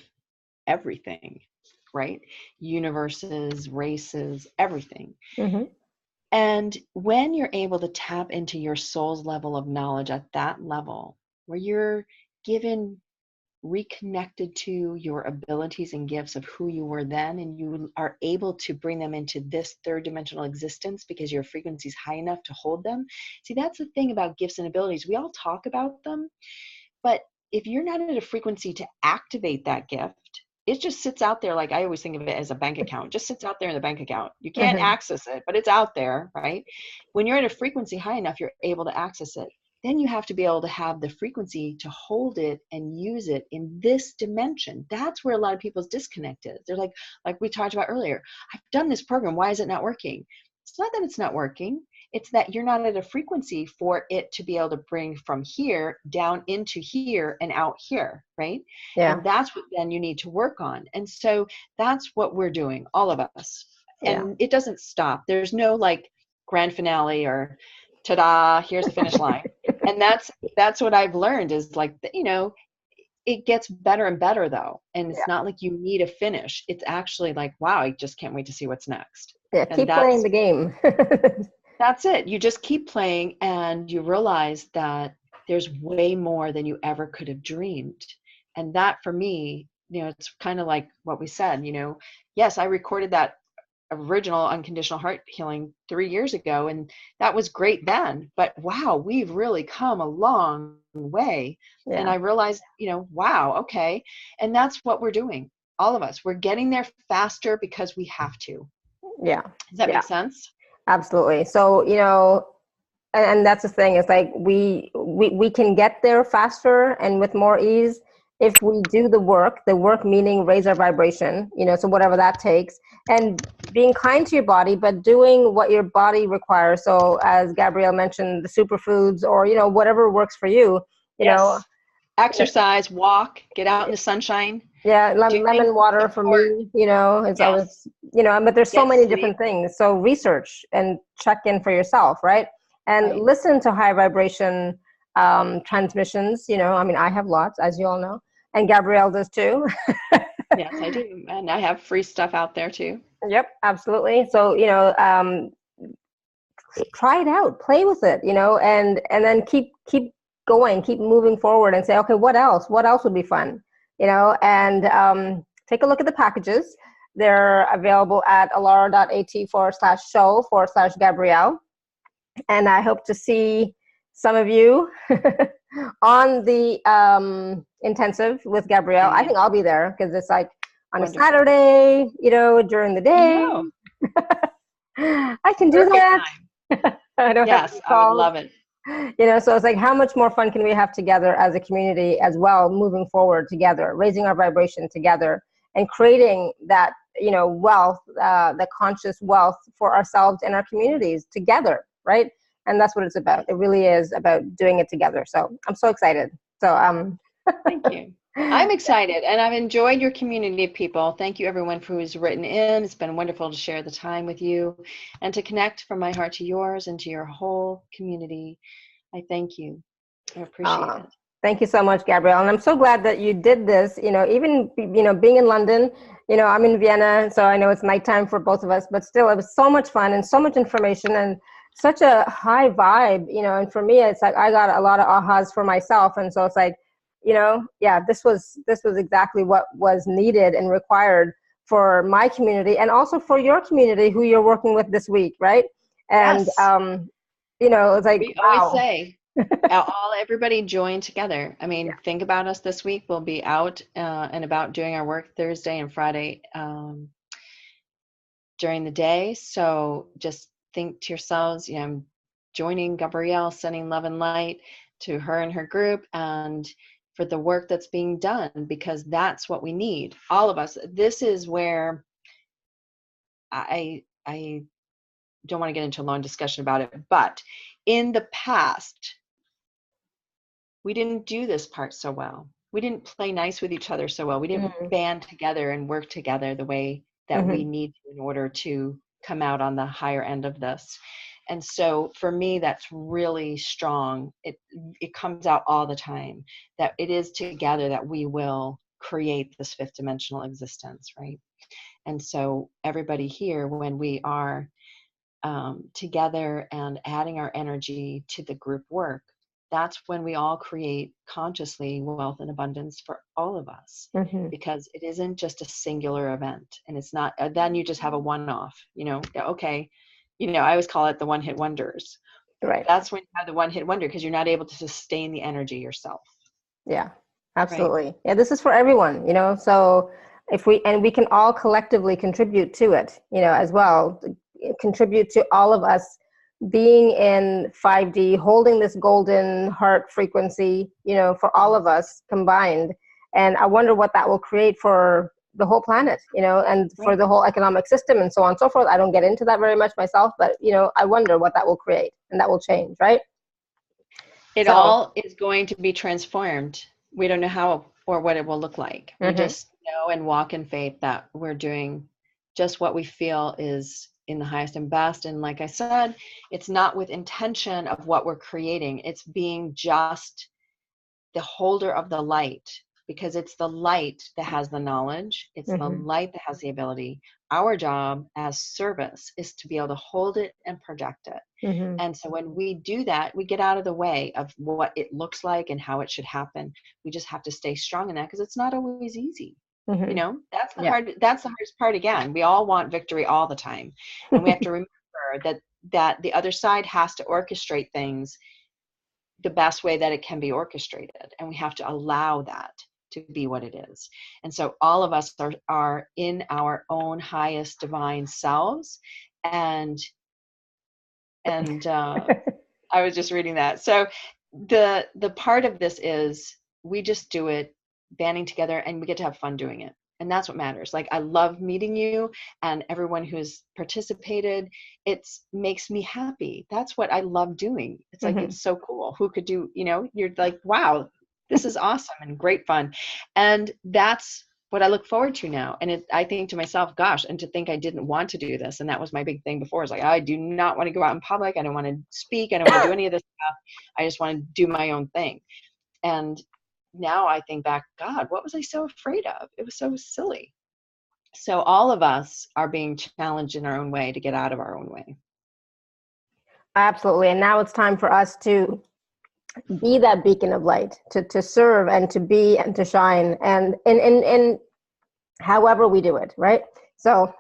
everything, right? Universes, races, everything. And when you're able to tap into your soul's level of knowledge at that level, where you're reconnected to your abilities and gifts of who you were then, and you are able to bring them into this 3rd dimensional existence because your frequency is high enough to hold them. See, that's the thing about gifts and abilities. We all talk about them, But if you're not at a frequency to activate that gift, it just sits out there. Like I always think of it as a bank account. It just sits out there in the bank account. You can't Mm-hmm. access it, but it's out there, right? When you're at a frequency high enough, you're able to access it. Then you have to be able to have the frequency to hold it and use it in this dimension. That's where a lot of people's disconnect is. They're like we talked about earlier, I've done this program. Why is it not working? It's not that it's not working. It's that you're not at a frequency for it to be able to bring from here down into here and out here, right? Yeah. And that's what then you need to work on. And so that's what we're doing, all of us. Yeah. And it doesn't stop. There's no like grand finale or ta-da, here's the finish line. And that's what I've learned is like, it gets better and better though. And it's not like you need a finish. It's actually like, wow, I just can't wait to see what's next. Yeah. And Keep playing the game. that's it. You just keep playing and you realize that there's way more than you ever could have dreamed. And that for me, it's kind of like what we said, yes, I recorded that original unconditional heart healing 3 years ago, and that was great then, but wow, we've really come a long way. Yeah. And I realized, wow, okay. And that's what we're doing. All of us, we're getting there faster because we have to. Yeah. Does that make sense? Absolutely. So, and that's the thing, it's like we can get there faster and with more ease if we do the work meaning raise our vibration, so whatever that takes, and being kind to your body, but doing what your body requires. So as Gabrielle mentioned, the superfoods or, whatever works for you, Yes. Exercise, walk, get out in the sunshine. Yeah, lemon water for me, it's always, but there's so many different things. So research and check in for yourself, right? And listen to high vibration transmissions. I have lots, as you all know, and Gabrielle does too. Yes, I do. And I have free stuff out there too. Yep, absolutely. So, try it out, play with it, and then keep going, keep moving forward and say, okay, what else would be fun? And take a look at the packages. They're available at alara.at/show/Gabrielle. And I hope to see some of you on the intensive with Gabrielle. I think I'll be there because it's like on a Saturday, during the day. I can do that. I don't have to I would love it. So it's like, how much more fun can we have together as a community as well, moving forward together, raising our vibration together, and creating that, wealth, the conscious wealth for ourselves and our communities together, right? And that's what it's about. It really is about doing it together. So I'm so excited. So thank you. I'm excited, and I've enjoyed your community of people. Thank you, everyone who's written in. It's been wonderful to share the time with you and to connect from my heart to yours and to your whole community. I thank you. I appreciate it. Thank you so much, Gabrielle. And I'm so glad that you did this, even, being in London, I'm in Vienna, so I know it's nighttime for both of us, but still it was so much fun and so much information and such a high vibe, and for me, it's like, I got a lot of ahas for myself. And so it's like, this was exactly what was needed and required for my community and also for your community who you're working with this week. Right. And, it's like, we always say, everybody join together. I mean, think about us this week. We'll be out and about doing our work Thursday and Friday during the day. So just think to yourselves, I'm joining Gabrielle, sending love and light to her and her group, and for the work that's being done, because that's what we need, all of us. This is where I don't want to get into a long discussion about it, but in the past, we didn't do this part so well. We didn't play nice with each other so well. We didn't band together and work together the way that we need to in order to come out on the higher end of this. And so for me, that's really strong. It comes out all the time that it is together that we will create this fifth dimensional existence, right? And so everybody here, when we are together and adding our energy to the group work, that's when we all create consciously wealth and abundance for all of us, because it isn't just a singular event, and it's not, then you just have a one-off, okay. I always call it the one-hit wonders. Right. That's when you have the one-hit wonder, because you're not able to sustain the energy yourself. Yeah, Right. absolutely. Yeah, this is for everyone, so if we can all collectively contribute to it, as well, contribute to all of us being in 5D, holding this golden heart frequency, for all of us combined. And I wonder what that will create for the whole planet, and for Right. the whole economic system and so on and so forth. I don't get into that very much myself, but, I wonder what that will create and that will change, right? It So, all is going to be transformed. We don't know how or what it will look like. We mhm, just know and walk in faith that we're doing just what we feel is in the highest and best. And like I said, it's not with intention of what we're creating, it's being just the holder of the light, because it's the light that has the knowledge, it's the mhm, light that has the ability. Our job as service is to be able to hold it and project it. mhm, And so when we do that, we get out of the way of what it looks like and how it should happen. We just have to stay strong in that, because it's not always easy. mhm. That's Yeah. that's the hardest part. Again, we all want victory all the time. And we have to remember that the other side has to orchestrate things the best way that it can be orchestrated. And we have to allow that to be what it is. And so all of us are in our own highest divine selves. And I was just reading that. So the part of this is we just do it banding together, and we get to have fun doing it. And that's what matters. Like, I love meeting you and everyone who's participated. It makes me happy. That's what I love doing. It's like, Mhm. it's so cool. Who could do, you're like, wow, this is awesome and great fun. And that's what I look forward to now. And I think to myself, gosh, and to think I didn't want to do this. And that was my big thing before. Is like, I do not want to go out in public. I don't want to speak. I don't want to do any of this stuff. I just want to do my own thing. And now I think back, God, what was I so afraid of? It was so silly. So all of us are being challenged in our own way to get out of our own way. Absolutely. And now it's time for us to be that beacon of light, to serve and to be and to shine, and in however we do it, right? So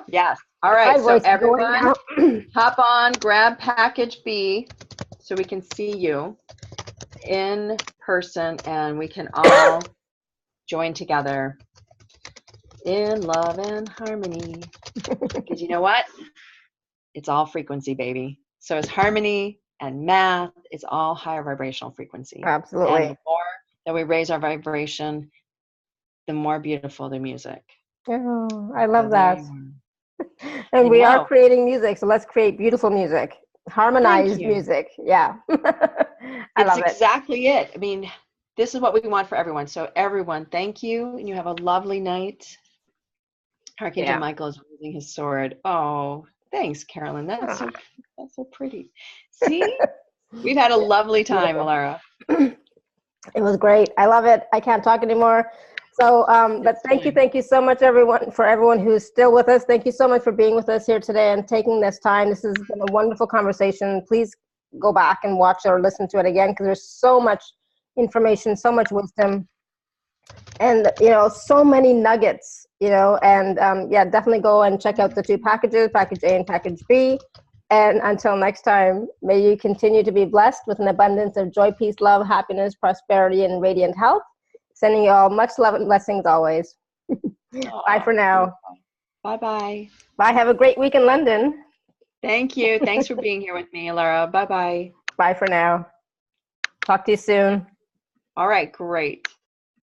Yes. All my right. So voice is going everyone, now. hop on, grab package B so we can see you in person, and we can all join together in love and harmony. Because you know what? It's all frequency, baby. So it's harmony and math. It's all higher vibrational frequency. And Absolutely. the more that we raise our vibration, the more beautiful the music. Oh, I So love there that. you are. And I we are know. creating music, so let's create beautiful music, Thank harmonized you. music. Yeah. I It's love it. exactly it. I mean, this is what we want for everyone. So everyone, thank you. And you have a lovely night. Archangel Yeah. Michael is raising his sword. Oh, thanks, Carolyn. Ah, That's so pretty. See? We've had a lovely time, beautiful. Alara. It was great. I love it. I can't talk anymore. So, but It's time. thank you so much, everyone, for everyone who's still with us. Thank you so much for being with us here today and taking this time. This has been a wonderful conversation. Please go back and watch or listen to it again, because there's so much information, so much wisdom, and so many nuggets. And yeah, definitely go and check out the two packages, package A and package B. And until next time, may you continue to be blessed with an abundance of joy, peace, love, happiness, prosperity, and radiant health. Sending you all much love and blessings always. Bye Oh, for now. bye-bye. Bye. Have a great week in London. Thank you. Thanks for being here with me, Alara. Bye-bye. Bye for now. Talk to you soon. All right, great.